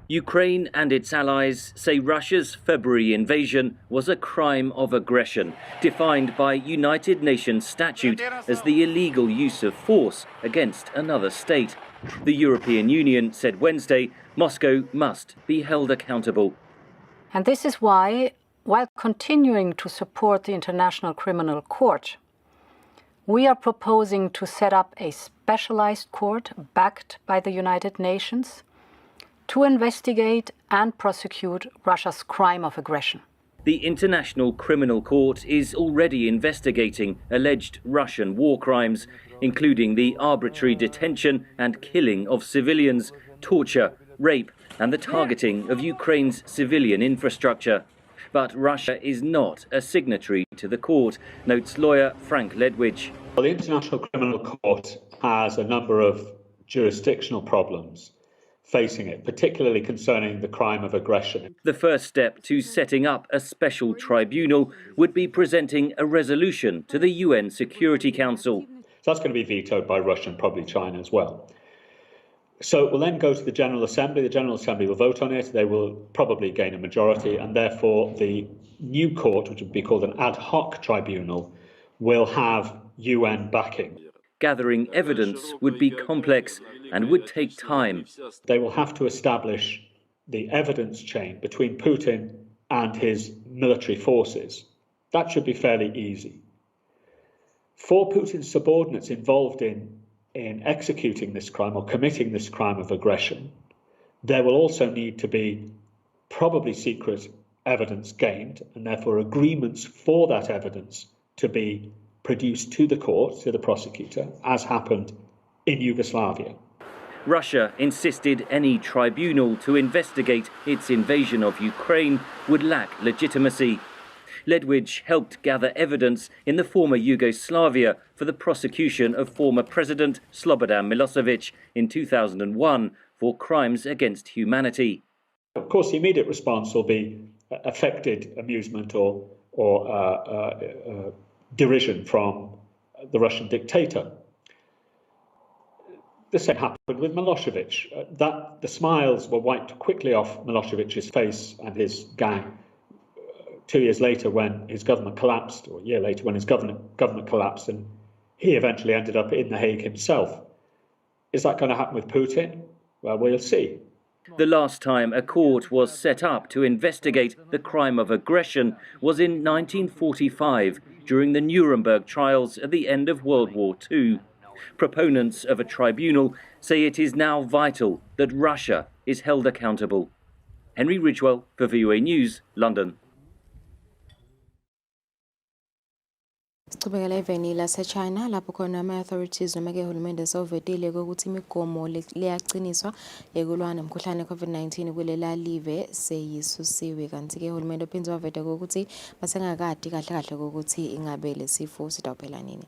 Ukraine and its allies say Russia's February invasion was a crime of aggression, defined by United Nations statute as the illegal use of force against another state. The European Union said Wednesday Moscow must be held accountable. And this is why, while continuing to support the International Criminal Court, we are proposing to set up a specialized court backed by the United Nations to investigate and prosecute Russia's crime of aggression. The International Criminal Court is already investigating alleged Russian war crimes, including the arbitrary detention and killing of civilians, torture, rape, and the targeting of Ukraine's civilian infrastructure. But Russia is not a signatory to the court, notes lawyer Frank Ledwidge. Well, the International Criminal Court has a number of jurisdictional problems facing it, particularly concerning the crime of aggression. The first step to setting up a special tribunal would be presenting a resolution to the UN Security Council. So that's going to be vetoed by Russia and probably China as well. So it will then go to the General Assembly. The General Assembly will vote on it. They will probably gain a majority, and therefore the new court, which would be called an ad hoc tribunal, will have UN backing. Gathering evidence would be complex and would take time. They will have to establish the evidence chain between Putin and his military forces. That should be fairly easy. For Putin's subordinates involved in executing this crime or committing this crime of aggression, there will also need to be probably secret evidence gained, and therefore agreements for that evidence to be produced to the court, to the prosecutor, as happened in Yugoslavia. Russia insisted any tribunal to investigate its invasion of Ukraine would lack legitimacy. Ledwidge helped gather evidence in the former Yugoslavia for the prosecution of former President Slobodan Milosevic in 2001 for crimes against humanity. Of course, the immediate response will be affected amusement or derision from the Russian dictator. The same happened with Milosevic. The smiles were wiped quickly off Milosevic's face and his gang 2 years later when his government collapsed, or a year later when his government collapsed, and he eventually ended up in The Hague himself. Is that going to happen with Putin? Well, we'll see. The last time a court was set up to investigate the crime of aggression was in 1945 during the Nuremberg trials at the end of World War II. Proponents of a tribunal say it is now vital that Russia is held accountable. Henry Ridgewell for VOA News, London. Sichubekela eveni lase-China lapho khona ama-authorities noma-ke uhulumende sewuvetile ukuthi imigomo liyaqiniswa yokulwa nomkhuhlane we-COVID-19 kulela live seyisusiwe, kanti-ke uhulumende uphinde waveta ukuthi basengakadi kahle kokuthi ingabe lesifo sitawuphela nini.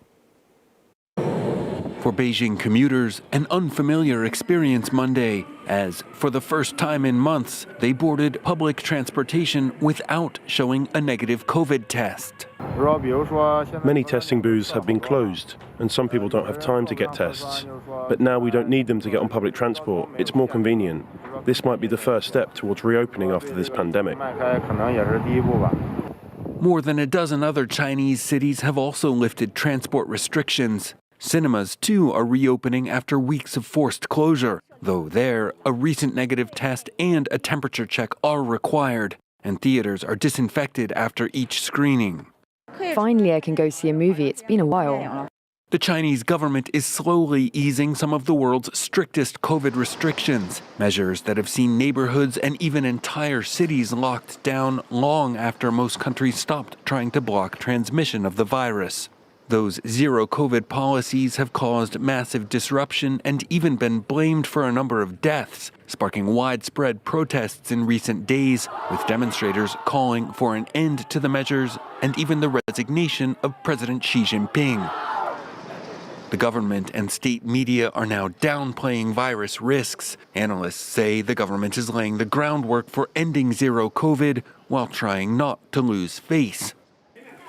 For Beijing commuters, an unfamiliar experience Monday, as for the first time in months, they boarded public transportation without showing a negative COVID test. Many testing booths have been closed, and some people don't have time to get tests. But now we don't need them to get on public transport. It's more convenient. This might be the first step towards reopening after this pandemic. More than a dozen other Chinese cities have also lifted transport restrictions. Cinemas, too, are reopening after weeks of forced closure, though there, a recent negative test and a temperature check are required, and theaters are disinfected after each screening. Finally, I can go see a movie. It's been a while. The Chinese government is slowly easing some of the world's strictest COVID restrictions, measures that have seen neighborhoods and even entire cities locked down long after most countries stopped trying to block transmission of the virus. Those zero COVID policies have caused massive disruption and even been blamed for a number of deaths, sparking widespread protests in recent days, with demonstrators calling for an end to the measures and even the resignation of President Xi Jinping. The government and state media are now downplaying virus risks. Analysts say the government is laying the groundwork for ending zero COVID while trying not to lose face.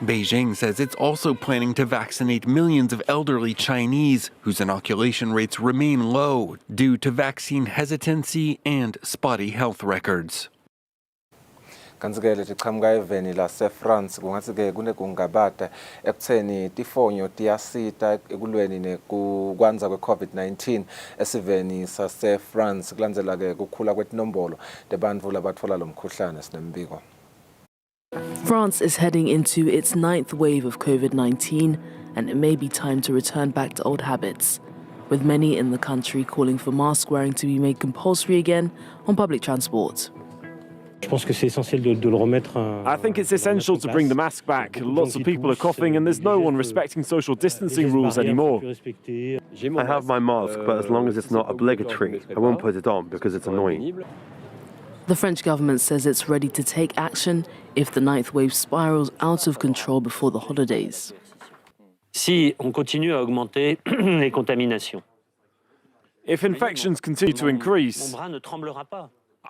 Beijing says it's also planning to vaccinate millions of elderly Chinese whose inoculation rates remain low due to vaccine hesitancy and spotty health records. Kanti-ke leti qhamuka eveni lase-France kungathi-ke kunekungabata ekutheni tifonyo tiyasita ekulweni nekukwanza kwe-COVID-19 esiveni sase-France kulandzela-ke kukhula kwetinombolo tebantfu labatfola lo mkhuhlane sinembiko. France is heading into its 9th wave of COVID-19, and it may be time to return back to old habits, with many in the country calling for mask wearing to be made compulsory again on public transport. I think it's essential to bring the mask back. Lots of people are coughing and there's no one respecting social distancing rules anymore. I have my mask, but as long as it's not obligatory, I won't put it on because it's annoying. The French government says it's ready to take action if the 9th wave spirals out of control before the holidays. Si on continue à augmenter les contaminations. If infections continue to increase,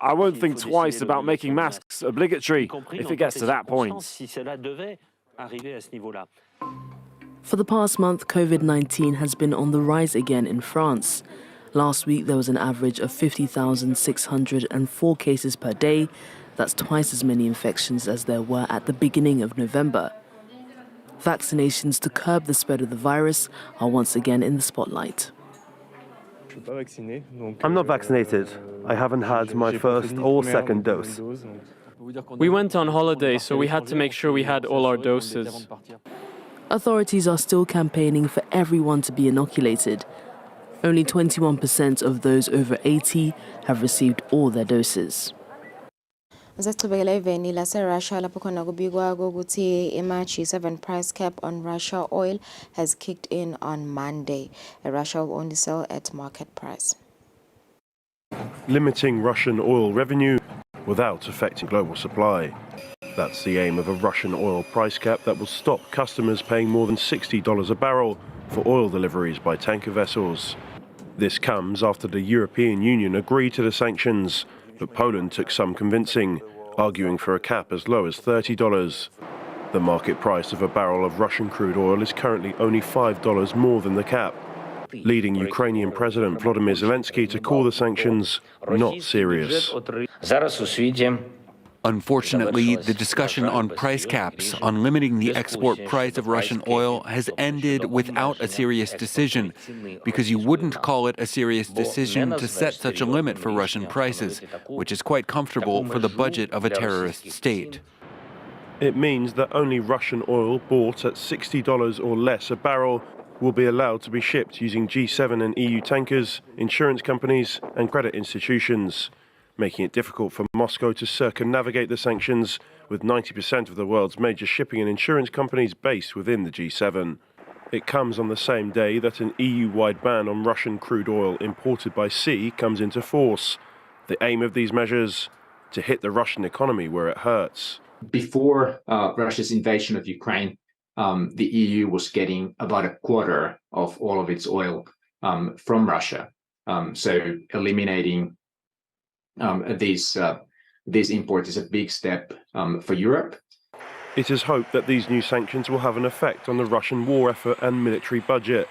I won't think twice about making masks obligatory if it gets to that point. For the past month, COVID-19 has been on the rise again in France. Last week, there was an average of 50,604 cases per day. That's twice as many infections as there were at the beginning of November. Vaccinations to curb the spread of the virus are once again in the spotlight. I'm not vaccinated. I haven't had my first or second dose. We went on holiday, so we had to make sure we had all our doses. Authorities are still campaigning for everyone to be inoculated. Only 21% of those over 80 have received all their doses. Sesichubekela eveni lase-Russia lapho khona kubikwa ukuthi G7 price cap on Russia oil has kicked in on Monday. Russia will only sell at market price. Limiting Russian oil revenue without affecting global supply. That's the aim of a Russian oil price cap that will stop customers paying more than $60 a barrel for oil deliveries by tanker vessels. This comes after the European Union agreed to the sanctions, but Poland took some convincing, arguing for a cap as low as $30. The market price of a barrel of Russian crude oil is currently only $5 more than the cap, leading Ukrainian President Volodymyr Zelensky to call the sanctions not serious. Unfortunately, the discussion on price caps, on limiting the export price of Russian oil, has ended without a serious decision, because you wouldn't call it a serious decision to set such a limit for Russian prices, which is quite comfortable for the budget of a terrorist state. It means that only Russian oil bought at $60 or less a barrel will be allowed to be shipped using G7 and EU tankers, insurance companies and credit institutions, making it difficult for Moscow to circumnavigate the sanctions, with 90% of the world's major shipping and insurance companies based within the G7. It comes on the same day that an EU-wide ban on Russian crude oil imported by sea comes into force. The aim of these measures? To hit the Russian economy where it hurts. Before Russia's invasion of Ukraine, the EU was getting about a quarter of all of its oil from Russia. So eliminating these imports is a big step for Europe. It is hoped that these new sanctions will have an effect on the Russian war effort and military budget.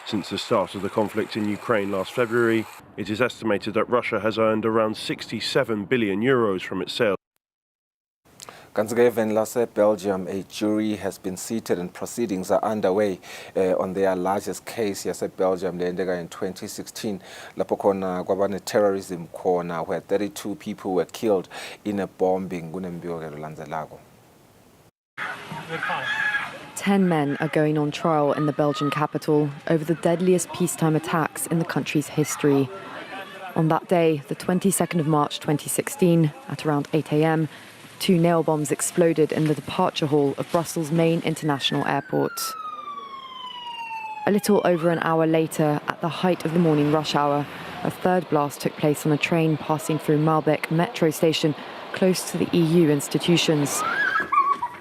Since the start of the conflict in Ukraine last February, it is estimated that Russia has earned around 67 billion euros from its sales. Kanti-ke lase-Belgium, a jury has been seated and proceedings are underway on their largest case yase-Belgium leyendeka in 2016 lapho khona kwabane-terrorism khona where 32 people were killed in a bombing. Kunembiko-ke lolandzelako. 10 men are going on trial in the Belgian capital over the deadliest peacetime attacks in the country's history. On that day, the 22nd of March 2016, at around 8 a.m, 2 nail bombs exploded in the departure hall of Brussels' main international airport. A little over an hour later, at the height of the morning rush hour, a third blast took place on a train passing through Maalbeek metro station close to the EU institutions.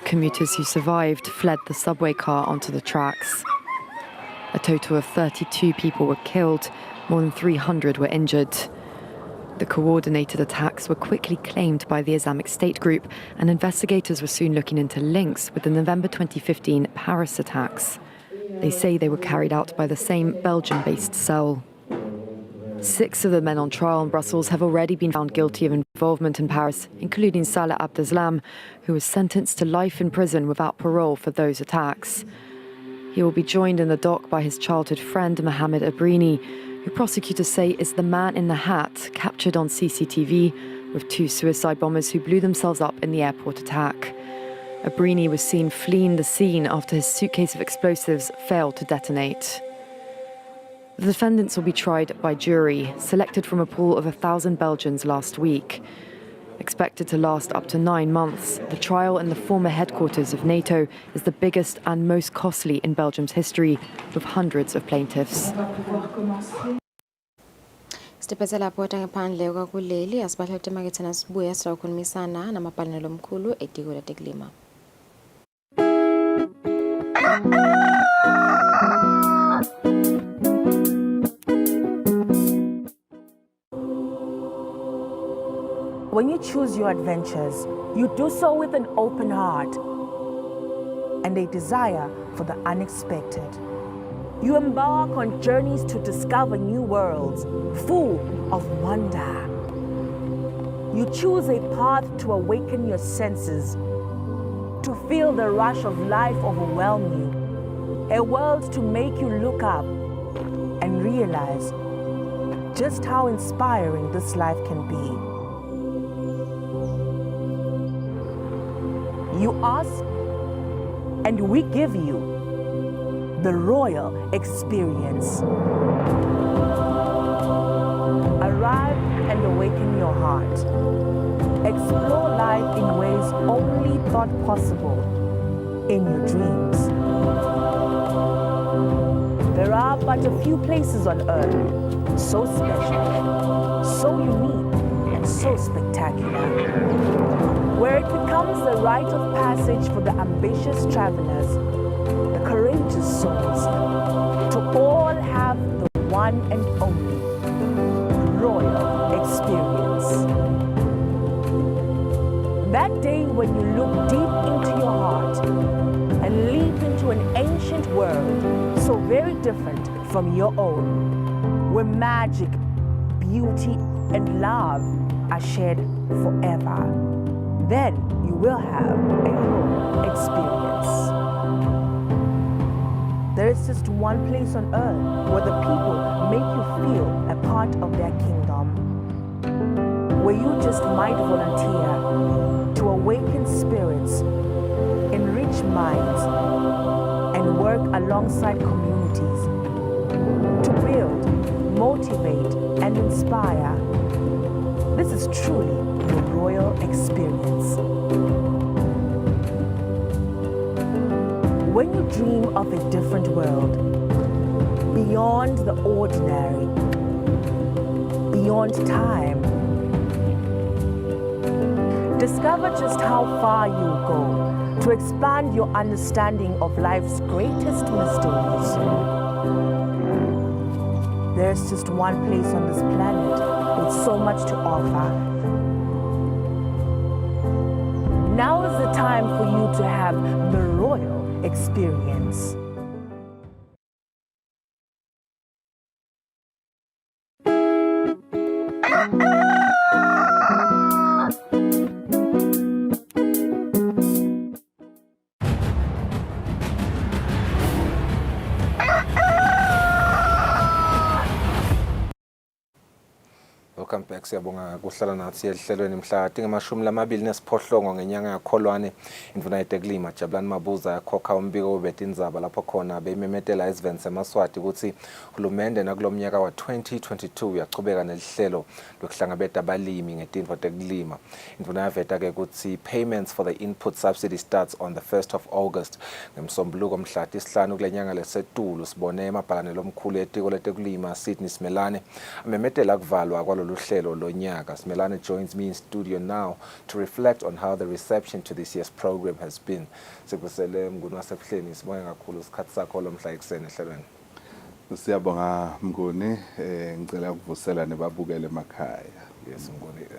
Commuters who survived fled the subway car onto the tracks. A total of 32 people were killed, more than 300 were injured. The coordinated attacks were quickly claimed by the Islamic State group, and investigators were soon looking into links with the November 2015 Paris attacks. They say they were carried out by the same Belgian-based cell. 6 of the men on trial in Brussels have already been found guilty of involvement in Paris, including Salah Abdeslam, who was sentenced to life in prison without parole for those attacks. He will be joined in the dock by his childhood friend Mohamed Abrini, who prosecutors say is the man in the hat captured on CCTV with 2 suicide bombers who blew themselves up in the airport attack. Abrini was seen fleeing the scene after his suitcase of explosives failed to detonate. The defendants will be tried by jury, selected from a pool of 1,000 Belgians last week. Expected to last up to 9 months, the trial in the former headquarters of NATO is the biggest and most costly in Belgium's history, with hundreds of plaintiffs. Sitipezela lapho ngaphandle kwakuleli asibahle temakethana sibuya sizakhulumisana namapanelo omkhulu etiko latekulima. When you choose your adventures, you do so with an open heart and a desire for the unexpected. You embark on journeys to discover new worlds, full of wonder. You choose a path to awaken your senses, to feel the rush of life overwhelm you, a world to make you look up and realize just how inspiring this life can be. You ask, and we give you the royal experience. Arrive and awaken your heart. Explore life in ways only thought possible in your dreams. There are but a few places on earth so special, so unique, and so spectacular, where it becomes the rite of passage for the ambitious travelers, the courageous souls, to all have the one and only royal experience. That day when you look deep into your heart and leap into an ancient world so very different from your own, where magic, beauty, and love are shared forever. Then you will have a royal experience. There is just one place on earth where the people make you feel a part of their kingdom, where you just might volunteer to awaken spirits, enrich minds, and work alongside communities to build, motivate, and inspire. This is truly the royal experience. When you dream of a different world, beyond the ordinary, beyond time, discover just how far you'll go to expand your understanding of life's greatest mysteries. There's just one place on this planet with so much to offer. Now is the time for you to have the royal experience. Welcome back. Siyabonga kuhlala nathi ehlelweni mhla tinga-29 ngenyanga yaKholwane indvuna yetekulima Jabulani Mabuza yakhokha umbiko webetindzaba lapho khona beyimemetela isiveni seMaswati ukuthi uhulumende nakulomnyaka wa 2022 uyachubeka nelihlelo lokuhlangabeta abalimi ngetindvo tekulima. Indvuna yaveta-ke ukuthi payments for the input subsidy starts on the 1st of August. Ngemsombuluko mhla tisihlanu kule nyanga lesetulu sibone emabhalanelo omkhulu etiko letekulima Sydney Simelane amemetela kuvalwa kwalolu hlelo lonyaka. Simelane joins me in studio now to reflect on how the reception to this year's program has been. Sikusele Mnguni wasebuhleni sibonga kakhulu isikhathi sakho lomhla ekuseni ehlelweni. Siyabonga Mnguni, ngicela ukuvusela nebabukele emakhaya. Yes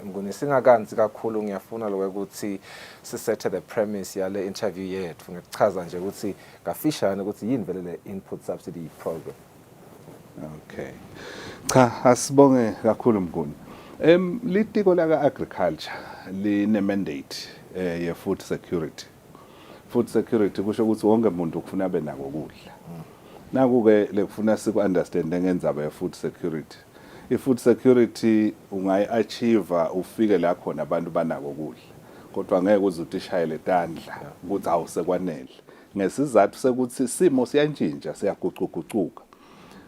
Mnguni singakanzi kakhulu ngiyafuna ukuthi sisethe the premise yale interview yethu ngikuchaza nje ukuthi kafishane ukuthi yini vele le input subsidy program. Okay. Cha asibonge kakhulu Mnguni. Litiko la agriculture line mandate ye food security. Food security kusho ukuthi wonke umuntu ufuna abe nako ukudla. Naku ke lekufuna siku understand ngendzaba ye food security. I-food security ungayi-achieve ufike la khona abantu banako ukudla. Kodwa ngeke uze utishayele tandla ukuthi awusekwanele. Ngesizathu sekuthi isimo siyantshintsha siyaguquguquka.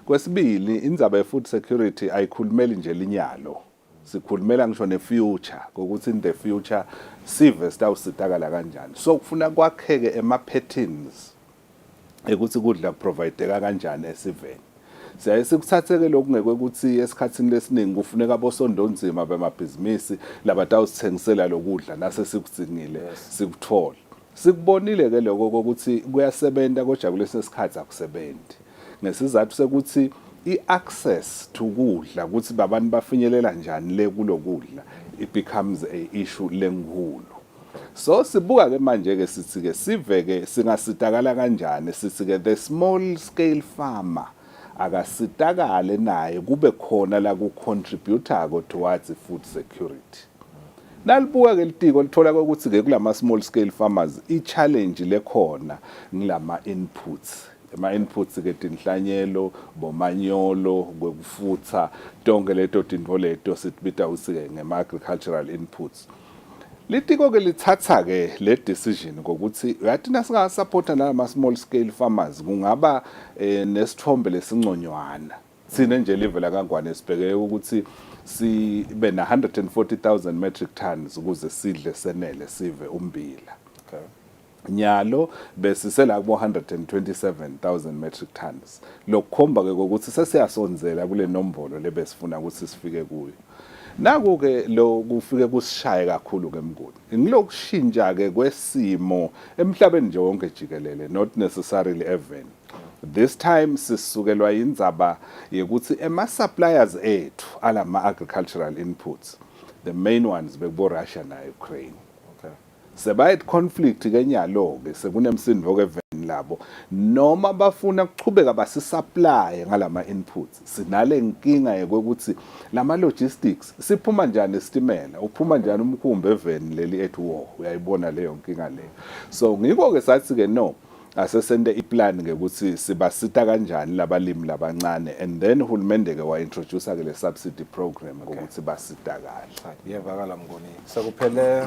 Kwesibili indzaba ye-food security ayikhulumeli nje linyalo. Sikhulumela ngisho ne-future ukuthi in the future sive sitawusitakala kanjani. So kufuna kwakheke ema-patterns ukuthi kudla kuprovideka kanjani esiveni. Siyaye sikuthatheke lokungekwe ukuthi esikhatsini lesiningi kufuneka abosondonzima bemabhizinisi labatawusithengisela lokudla nase sikudzingile sikuthola. Sikubonile ke lokho ukuthi kuyasebenza kodwa kulesi sikhathi akusebenzi. Ngesizathu sekuthi i-access to kudla ukuthi babantu bafinyelela njani le kulokudla it becomes a issue lenkulu. So sibuka ke manje ke sithi ke sive ke singasitakala kanjani sithi ke the small scale farmer akasitakale naye kube khona la ku contributor towards food security. Nalibuka ke litiko lithola ukuthi ke kulama small scale farmers I challenge lekhona ngilama inputs. Ama-inputs ke tinhlanyelo bomanyolo kwekufutha tonke leto tintfo leto sitibita usike ngema-agricultural inputs. Litiko ke lithatha ke le decision ngokuthi yathina singasupporta nalama small scale farmers kungaba nesithombe lesinconywana sine nje livela kangwane sibheke ukuthi sibe na 140,000 metric tons ukuze sidle senele sive umbila. Okay. Nyalo besisela kubo 127,000 metric tons. Lokukhomba ke ukuthi sesiyasonzela kule nombolo lebesifuna ukuthi sifike kuyo. Naku ke lo kufike kusishaye kakhulu ke Mnguni. Ngilokushintsha ke kwesimo emhlabeni nje wonke jikelele not necessarily even. This time sisukelwa indzaba yekuthi ema suppliers ethu alama agricultural inputs. The main ones bekubo Russia na Ukraine. Sebayit conflict ke nyalo ke sekunemsindvo ke veni labo noma bafuna ukuchubeka basisupply ngalama inputs sinale inkinga yokuthi lama logistics siphuma njani isitimela uphuma njani umkhumbi eveni leli ethu war uyayibona leyo nkinga leyo. So ngiko ke sathi ke no asesende iplan ke ukuthi sibasita kanjani labalimi labancane and then uhulumende ke wa introduce ke le subsidy program ukuthi basitakala. Yevakala Mnguni. Sekuphele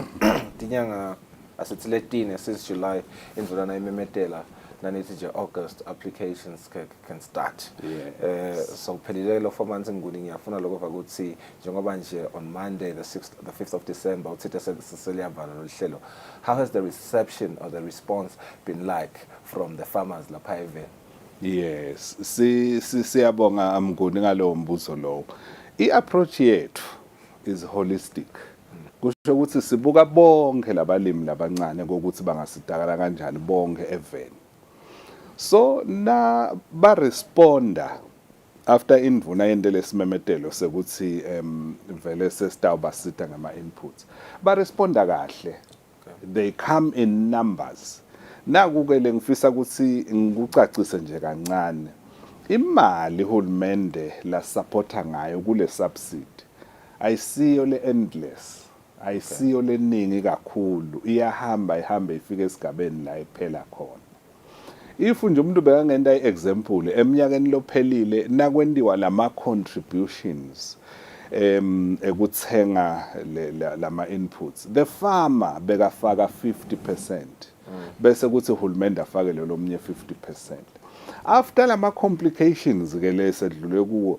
tinyanga asithiletine since July indvuna imemetela nanithi nje August applications can start. So kuphelile lo 4 months Mnguni ngiyafuna lokho ukuthi njengoba nje on Monday the 5th of December uthithe seliyavala lo hlelo. How has the reception or the response been like from the farmers lapha even? Yes, siyabonga Mnguni ngalo mbuzo lo. I-approach yethu is holistic. Kusho ukuthi sibuka bonke labalimi labancane ukuthi bangasitakala kanjani bonke eveni. So na ba responda after indvuna yendele simemetelo sekuthi vele sesitawubasita ngama inputs. Ba responda kahle. They come in numbers. Naku ke lengifisa ukuthi ngikucacise nje kancane. Imali uhulumende la supporta ngayo kule subsidy ayisiyo le endless. Ayisiyo leningi kakhulu iyahamba ihamba ifike esigabeni la iphela khona. If nje umuntu bekangenda iexample eminyakeni lophelile nakwendiwa lama contributions ekuthenga lama inputs. The farmer bekafaka 50%. Bese kuthi uhulumende afake lo mnye 50%. After lama complications ke lesedlule kuwo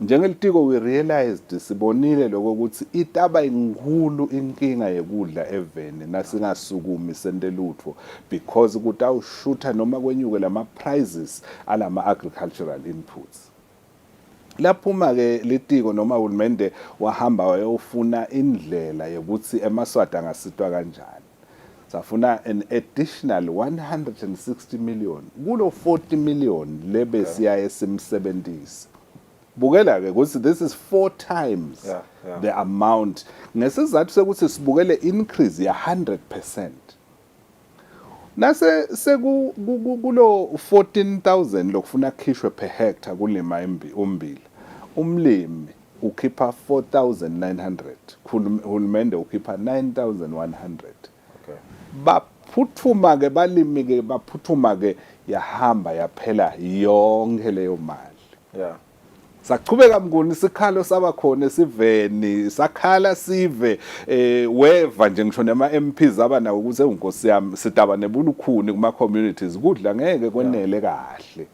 njengelitiko we realized sibonile lokho ukuthi itaba inkulu inkinga yekudla eveni nasingasukumi sentelutho because kutawushutha noma kwenyuke lama prices alama agricultural inputs. Laphuma ke litiko noma uhulumende wahamba wayofuna indlela yokuthi emaswati angasitwa kanjani. Safuna an additional 160 million kulo 40 million lebe siyaye simsebenzisa. Bukela ke ukuthi this is 4 times the amount. Ngesizathu sekuthi sibukele increase ya 100%. Nase sekulo 14,000 lokufuna khishwe per hectare kulima ummbila. Umlimi ukhipha 4,900. Hulumende ukhipha 9,100. Baphuthuma ke balimi ke baphuthuma ke yahamba yaphela yonke leyo mali. Saqhubeka mnguni sikhalo sabakhona siveni sakhala sive weva nje ngisho nema MPs abanawo ukuthi unkosi yami sidaba nebulukhuni kuma communities kudla ngeke kwenele kahle.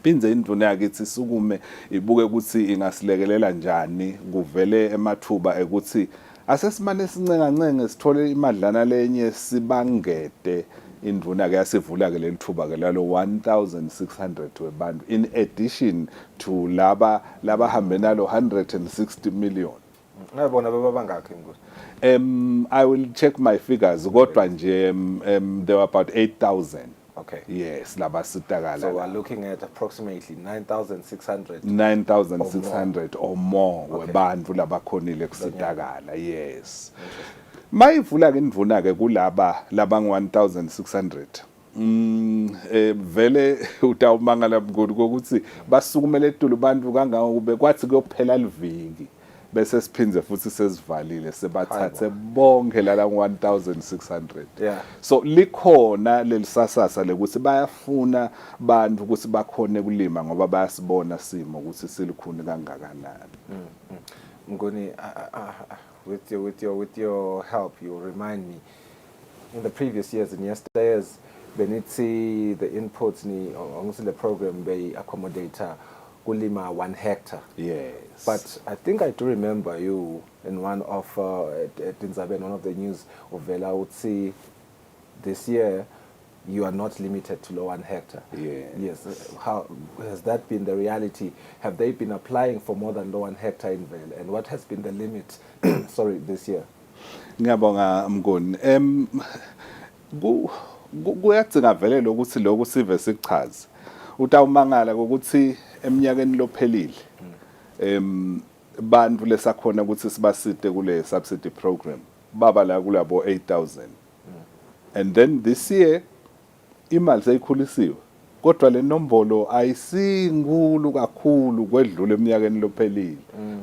Pinze induna yakithi sukume ibuke ukuthi ingasilekelela njani kuvele emathuba ukuthi asesimane sincengancenge sithole imadlana lenye sibangede induna ke yasivula ke lelithuba ke lalo 1,600 webantu in addition to laba hambe nalo 160 million. Ngiyabona bebabangakho inkosi. I will check my figures kodwa nje there were about 8,000. Okay. Yes, laba sitakala. So we're looking at approximately 9,600. 9,600 or more webantu labakhonile kusitakala. Yes. Mayivula ke indvuna ke kulaba ngu-1,600 vele utawumangala mngodi kokuthi basukumele etulu bantu kangaka kube kwathi kuyophela liviki bese siphinze futhi sesivalile sebathathe bonke lala ngu-1,600. So likhona lelisasasa lekuthi bayafuna bantu ukuthi bakhone kulima ngoba bayasibona simo ukuthi silikhuni kangakanani. Mngoni with your help, you remind me. In the previous years and yesteryears, Benitsi, the inputs ni on the program they accommodate kulima 1 hectare. Yes. But I think I do remember you in one of one of the news of Vela would see this year you are not limited to 1 hectare. Yes. How has that been the reality? Have they been applying for more than 1 hectare in Vale? And what has been the limit, this year? Ngiyabonga mngoni. Kuyadzinga vele lokuthi lokhu sive sichaze. Utawumangala ukuthi eminyakeni lophelile bantu lesakhona ukuthi sibasite kule subsidy program baba la kulabo 8,000. And then this year imali seyikhulisiwe kodwa le nombolo ayisinkulu kakhulu kwedlula eminyakeni lophelile.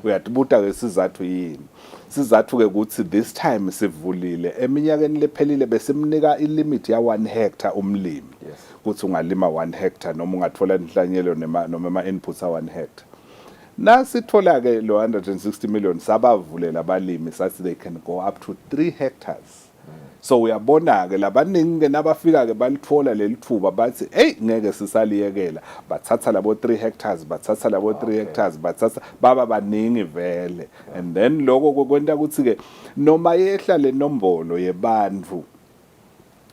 Uyatibuta ke sizathu yini? Sizathu ke ukuthi this time sivulile eminyakeni lephelile besimnika ilimit ya 1 hectare umlimi. Ukuthi ungalima 1 hectare noma ungathola inhlanyelo noma ama inputs a 1 hectare. Nasithola ke lo 160 million sabavulela abalimi sathi they can go up to 3 hectares. So uyabona ke labaningi ke nabafika ke balithola lelithuba bathi hey ngeke sisaliyekela bathatha labo 3 hectares bathatha labo 3 hectares bathatha baba baningi vele. And then lokho kwenta ukuthi ke noma yehla le nombolo yebantu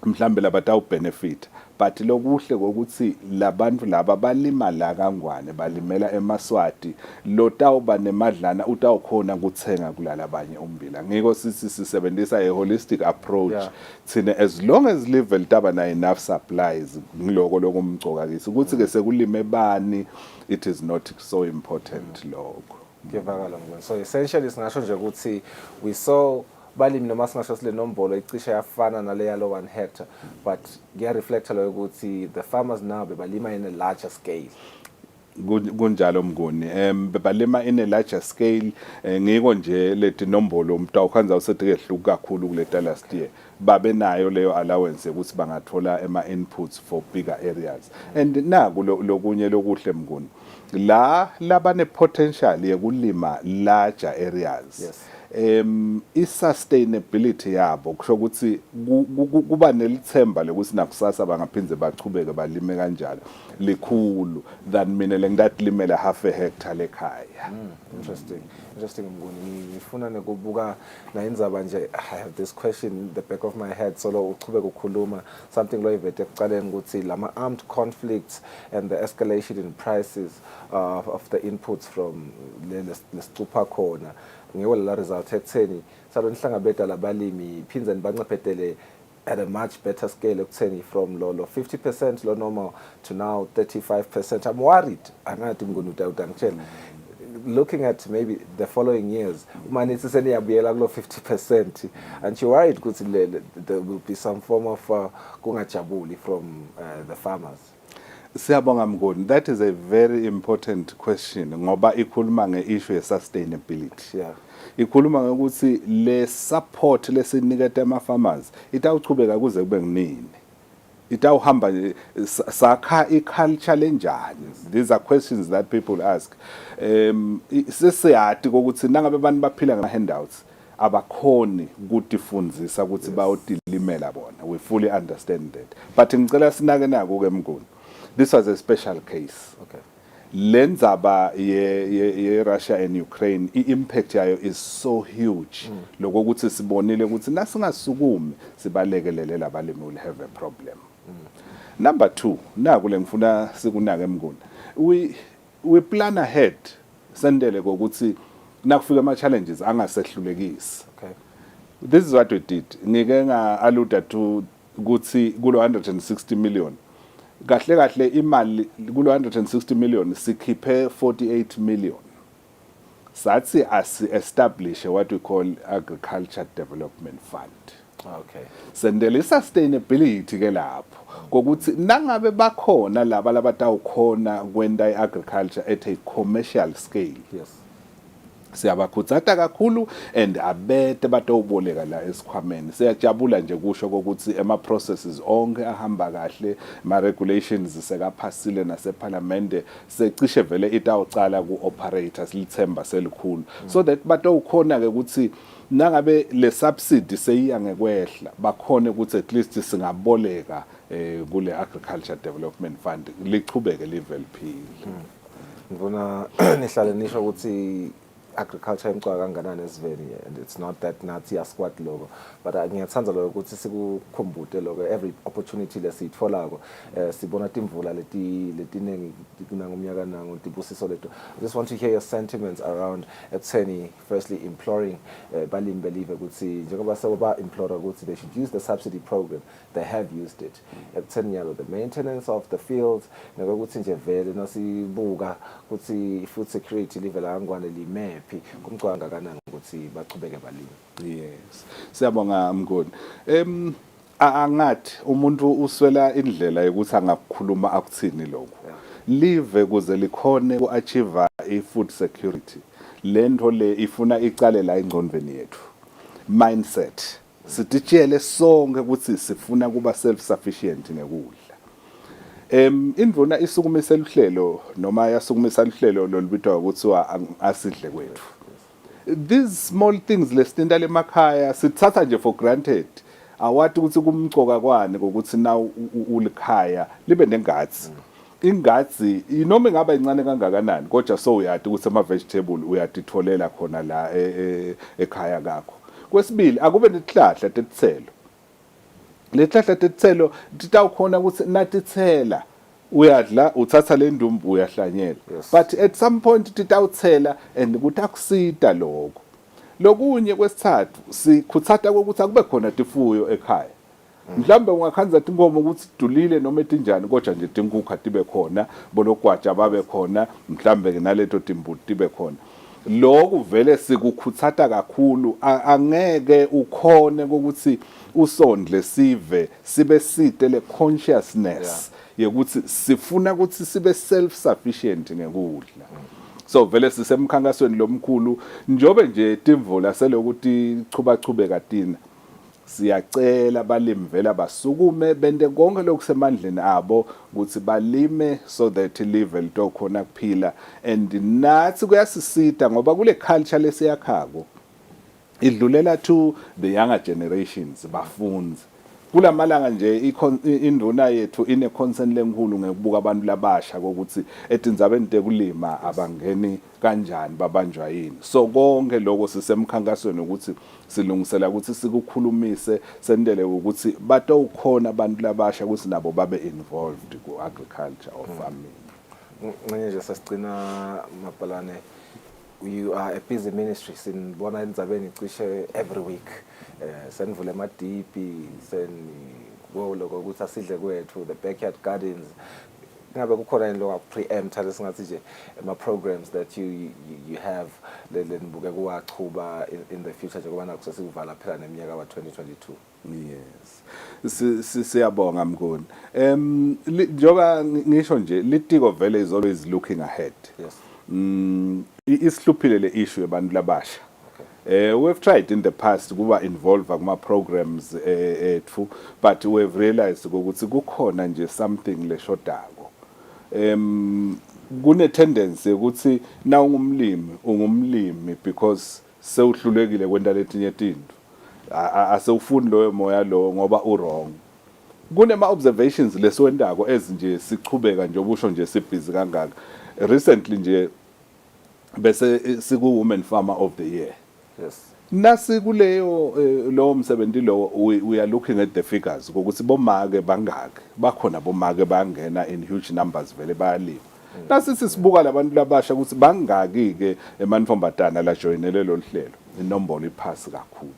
mhlambe labatawu benefit but lokuhle kokuthi labantu laba balima la kangwane balimela emaswati lotawuba nemadlana utawukhona ukuthenga kulala abanye ummbila. Ngiko sithi sisebenzisa a holistic approach thina as long as live litaba na enough supplies ngiloko lokumgcoka kithi ukuthi ke sekulime bani it is not so important lokho. Ngiyavakala ngibona. So essentially singasho nje ukuthi we saw balimi noma singasho sile nombolo icishe yafana nale yalo 1 hectare but kuya reflect lo ukuthi the farmers now bebalima in a larger scale. kunjalo Mnguni balima in a larger scale ngiko nje leti nombolo umuntu awukhanza usethi kehluka kakhulu kuleta last year babe nayo leyo allowance ukuthi bangathola ema inputs for bigger areas and naku lokunye lokuhle Mnguni la labane potential yekulima larger areas i-sustainability yabo kusho ukuthi kuba nelithemba lokuthi nakusasa bangaphindze bachubeke balime kanjalo likhulu than mina lengidathi limela half a hectare lekhaya. Interesting Mnguni ngifuna nekubuka na indzaba nje I have this question in the back of my head solo uchubeka ukukhuluma something lo ivete ekuqaleni ukuthi lama armed conflicts and the escalation in prices of the inputs from lesicupha khona ngiwo la result ekutheni salonihlangabeda labalimi phinze nibancephetele at a much better scale ekutheni from lo 50% lo normal to now 35%. I'm worried angathi Mnguni utangitshela looking at maybe the following years umanithi seniyabuyela kulo 50% and you worried ukuthi there will be some form of kungajabuli from the farmers. Siyabonga Mnguni, that is a very important question ngoba ikhuluma ngeissue ye sustainability. Ikhuluma ngokuthi le support lesiniketa ama farmers itawuchubeka kuze kube nginini. Itawuhamba sakha iculture lenjani. These are questions that people ask. Sesiyati ukuthi nangabe abantu baphila ngama handouts abakhoni ukutifundisa ukuthi bayotilimela bona. We fully understand that. But ngicela sinake nako ke Mnguni. This was a special case. Okay. Lenzaba ye Russia and Ukraine impact yayo is so huge. Lokho ukuthi sibonile ukuthi nasingasukumi sibalekelele labalimi will have a problem. Number 2, naku lengifuna sikunake Mnguni. We plan ahead. Sendele ukuthi nakufika ama challenges angasehlulekisi. Okay. This is what we did. Ngike allude to ukuthi kulo 160 million. Kahle imali kulo 160 million sikhiphe 48 million. Sathi establish what we call agriculture development fund. Okay. Sendele sustainability ke lapho kokuthi nangabe bakhona laba labatawukhona kwenda iagriculture at a commercial scale. Yes. Siyabakhuthata kakhulu and abete batawuboleka la esikhwameni. Siyajabula nje kusho ukuthi ema processes onke ahamba kahle, ma regulations sekaphasile naseparlamente secishe vele itawucala ku operators lithemba selikhulu so that batawukhona ke ukuthi nangabe le subsidy seyiya ngekwehla bakhone ukuthi at least singaboleka kule agriculture development fund lichubeke level P. Ngibona nihlale nisho ukuthi agriculture imcwa kanganani esiveni and it's not that nathi yasquat logo but ngiyathanda lokho ukuthi sikukhombute lokho every opportunity lesitfolako sibona timvula letinengi kunangomnyaka nango tibusiso leto. I just want to hear your sentiments around ekutheni firstly imploring balimi believe ukuthi njengoba seba implore ukuthi they should use the subsidy program. They have used it ekutheni yalo the maintenance of the fields nokuthi nje vele nosibuka ukuthi food security level angwane lime kumcwanga kanani ukuthi bachubeke balimi. Yes. Siyabonga Mnguni. Angathi umuntu uswela indlela yokuthi angakukhuluma akuthini lokho. Live kuze likhone uachieve i-food security. Lento le ifuna icale la ingqondweni yethu. Mindset. Sititshele sonke ukuthi sifuna kuba self sufficient ngekudla. Indvuna isukumisa uhlelo noma yasukumisa uhlelo lolubitwa ukuthi asidle kwethu. These small things lesithinta lemakhaya sithatha nje for granted. Awathi ukuthi kumcoka kwani ukuthi na ulikhaya libe nengazi. Ingazi inoma ingaba incane kangakanani kodwa so uyati ukuthi ama vegetable uyatitholela khona la ekhaya kakho. Kwesibili akube nesihlahla tetitselo. Lehlahla tetitselo titawukhona ukuthi natitsela uyadla uthatha le ndumbu uyahlanyela. But at some point titawutsela and kutakusida lokho. Lokunye kwesithathu sikhuthata ukuthi akube khona tifuyo ekhaya. Mhlambe ungakhanza tinkomo ukuthi dulile noma etinjani kodwa nje tinkukhu tibe khona bologwaja babe khona mhlambe naleto timbuti tibe khona. Lokho vele sikukhuthata kakhulu angeke ukhone ukuthi usondle sive sibe side le consciousness yekuthi sifuna ukuthi sibe self sufficient ngekudla. So vele sisemkhankasweni lomkhulu njobe nje timvula selokuthi chubachubeka tina. Siyacela abalimi vele basukume bende konke lokusemandleni abo ukuthi balime so that live litokhona kuphila and nathi kuyasisita ngoba kule culture lesiyakhako idlulela to the younger generations bafunzi kulamalanga nje induna yethu ine concern lenkulu ngekubuka abantu labasha ukuthi etindzabeni tekulima abangeni kanjani babanjwa yini so konke lokho sisemkhankasweni ukuthi silungisela ukuthi sikukhulumise sendele ukuthi batowukhona abantu labasha ukuthi nabo babe involved ku agriculture or farming. Nje sasigcina Mapalane, you are a busy ministry sinibona endzabeni cishe every week. Senivule amadipi senibolo ukuthi asidle kwethu the backyard gardens ngabe kukhona into ka preempt lesingathi nje ama programs that you have lenibuke kuwachuba in the future njengoba nakusesivala phela neminyaka wa 2022. Yes. Siyabonga Mnguni. Njoba ngisho nje litiko vele is always looking ahead. Yes. Isihluphile le issue yabantu labasha. We've tried in the past kuba involve kuma programs ethu but we've realized ukuthi kukhona nje something leshodako. Kune tendency ukuthi na ungumlimi because sewuhlulekile kwenta letinye tinto. Asewufuni loyo moya lo ngoba wrong. Kunema observations leswendako ezinje sichubeka nje obusho nje sibhizi kangaka. Recently nje bese siku woman farmer of the year. Yes. Nasi kuleyo lo msebenzi lo we are looking at the figures ukuthi bomake bangaki bakhona bomake bangena in huge numbers vele bayalima. Nasi sisibuka labantu labasha ukuthi bangaki ke emanfombatana la joinele lo hlelo inombolo iphasi kakhulu.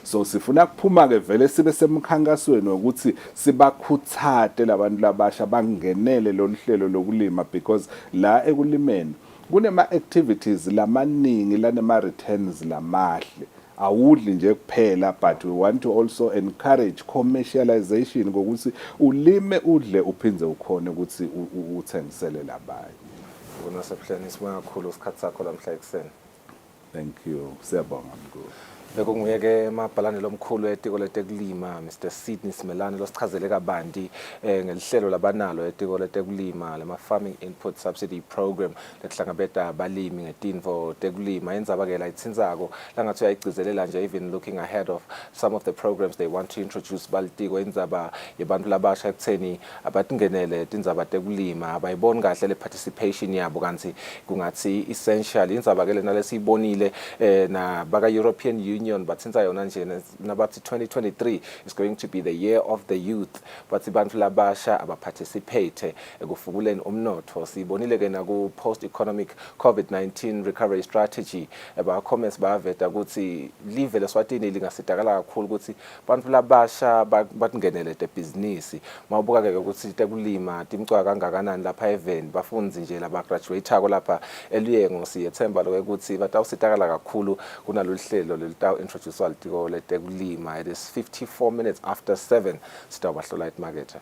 So sifuna kuphuma ke vele sibe semkhankasweni ukuthi sibakhuthate labantu labasha bangenele lo hlelo lokulima because la ekulimeni kunema activities lamaningi lanema returns lamahle awudli nje kuphela but we want to also encourage commercialization ngokuthi ulime udle uphindze ukhone ukuthi uthengisele labanye. Ubona seplani sibonga kakhulu isikhatsi sakho lamhla ekseni. Thank you. Siyabonga Mnguni. Bekunguyeke Mapalane lomkhulu etiko letekulima Mr. Sydney Simelane losichazele kabanti ngelihlelo labanalo etiko letekulima lema farming input subsidy program lekuhlangabeta abalimi ngetinvo tekulima yendzaba ke la itsinzako langathi uyayigcizelela nje even looking ahead of some of the programs they want to introduce balitiko indzaba yebantu labasha ekutheni abatingenele tindzaba tekulima abayiboni kahle le participation yabo kanti kungathi essential indzaba ke lena lesiyibonile na baka European Union but since ayona nje nabathi 2023 is going to be the year of the youth but abantu labasha abaparticipate ekufubuleni umnotho sibonile ke na ku post economic COVID-19 recovery strategy aba comments baveta ukuthi live leSwatini lingasitakala kakhulu ukuthi abantu labasha batingenele te business mawubuka ke ukuthi tekulima timcwa kangakanani lapha event bafunzi nje laba graduate ako lapha eliyengo siyethemba lokuthi batawusitakala kakhulu kunalolu hlelo lelitaw introduce litiko letekulima. It is 54 minutes after 7 sitawahlola emarket.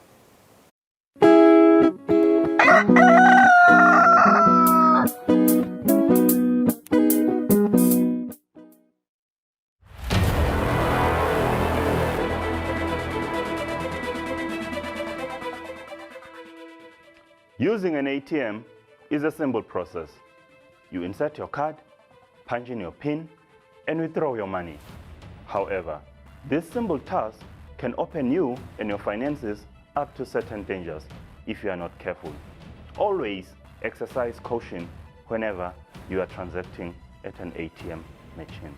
Using an ATM is a simple process. You insert your card, punch in your PIN, and withdraw your money. However, this simple task can open you and your finances up to certain dangers if you are not careful. Always exercise caution whenever you are transacting at an ATM machine.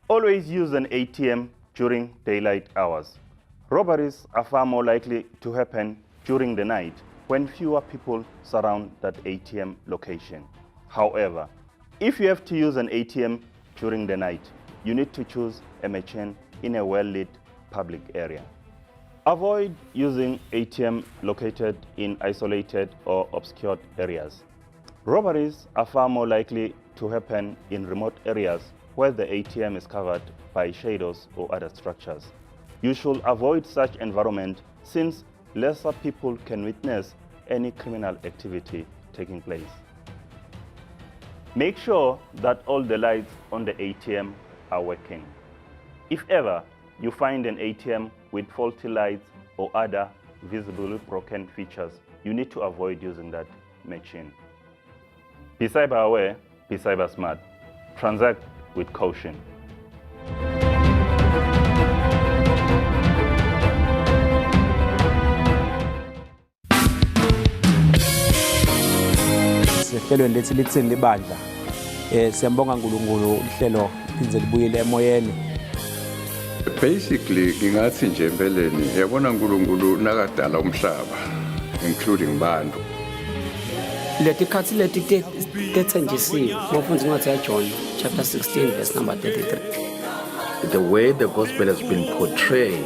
Always use an ATM during daylight hours. Robberies are far more likely to happen during the night when fewer people surround that ATM location. However, if you have to use an ATM during the night, you need to choose a machine in a well-lit public area. Avoid using ATM located in isolated or obscured areas. Robberies are far more likely to happen in remote areas where the ATM is covered by shadows or other structures. You should avoid such environment since lesser people can witness any criminal activity taking place. Make sure that all the lights on the ATM are working. If ever you find an ATM with faulty lights or other visibly broken features, you need to avoid using that machine. Be cyber aware, be cyber smart. Transact with caution. Sehlelweni lethi lithini libandla siyambonga uNkulunkulu uhlelo lize libuyele emoyeni. Basically ngingathi nje empeleni yabona uNkulunkulu nakadala umhlaba including bantu. Leti khathi leti tethenjisiwe ngofundisa incwadi yaJohn chapter 16 verse number 33. The way the gospel has been portrayed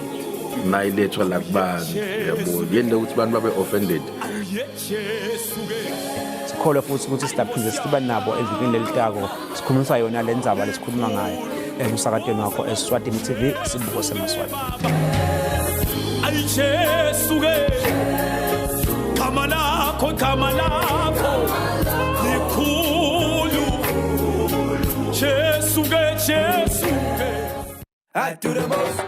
nayiletshwa lakubantu yabo yende ukuthi abantu babe offended. Sikholwa futhi ukuthi sidaphinde siba nabo evikini lelitako sikhulumisa yona le ndzaba lesikhuluma ngayo emsakatweni wakho Eswatini TV sibuko semaswati. Ayijesuke kamalakho likhulu Jesuke I do the most.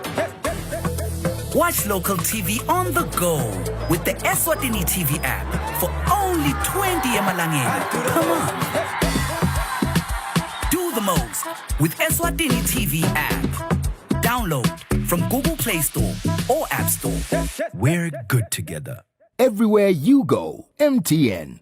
Watch local TV on the go with the Eswatini TV app for only 20 emalangeni. Come on. Do the most with Eswatini TV app. Download from Google Play Store or App Store. We're good together. Everywhere you go, MTN.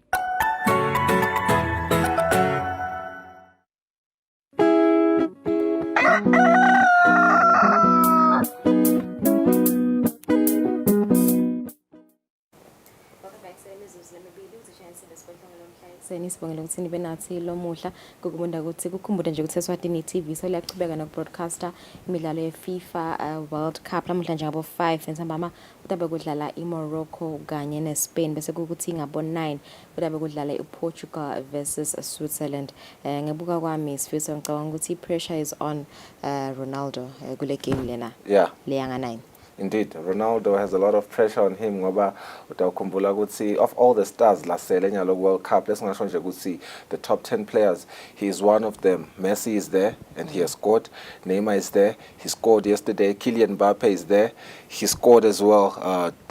Sibongela ukuthi nibe nathi lo muhla kokubonda ukuthi kukhumbude nje ukuthi Eswatini TV so liyaqhubeka nokubroadcaster imidlalo yeFIFA World Cup namuhla nje ngabo 5 ensambama kutabe kudlala iMorocco kanye neSpain bese kuthi ngabo 9 kutabe kudlala iPortugal versus Switzerland. Ngebuka kwami sifisa ngicabanga ukuthi pressure is on Ronaldo kule game lena. Yeah. Leyanga 9. Indeed, Ronaldo has a lot of pressure on him ngoba utawukhumbula ukuthi of all the stars lasele nyalo World Cup lesingasho nje ukuthi the top 10 players he is one of them. Messi is there and he has scored. Neymar is there, he scored yesterday. Kylian Mbappe is there, he scored as well,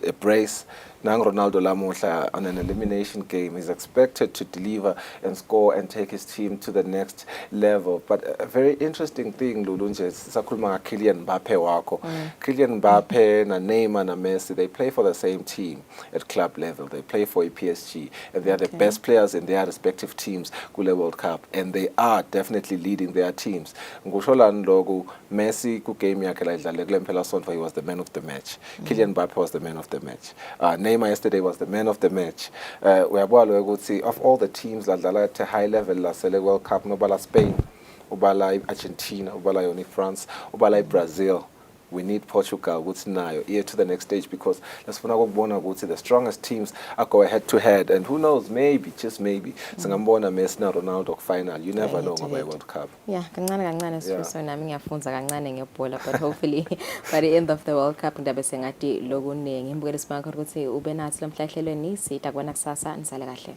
a brace. Nang Ronaldo lamuhla on an elimination game is expected to deliver and score and take his team to the next level. But a very interesting thing Lulu nje sakhuluma nga Kylian Mbappe wako. Kylian Mbappe na Neymar na Messi, they play for the same team at club level. They play for PSG and they are the best players in their respective teams kule World Cup and they are definitely leading their teams. Ngusho lani lokho Messi ku game yakhe la idlale kule mphela sonto he was the man of the match. Kylian Mbappe was the man of the match. Neymar yesterday was the man of the match. Uyabona ukuthi of all the teams ladlala at a high level la sele World Cup nobala Spain, ubala Argentina, ubala yoni France, ubala Brazil. We need Portugal ukuthi nayo here to the next stage because lesifuna ukubona ukuthi the strongest teams are go head to head and who knows maybe just maybe singambona Messi na Ronaldo final. You never know ngoba World Cup. Yeah, kancane sifiso nami ngiyafunza kancane ngebhola but hopefully by the end of the World Cup ndabe sengathi lokuningi ngibukele sibanga ukuthi ube nathi lo mhlahlelweni sita kwana kusasa nisale kahle.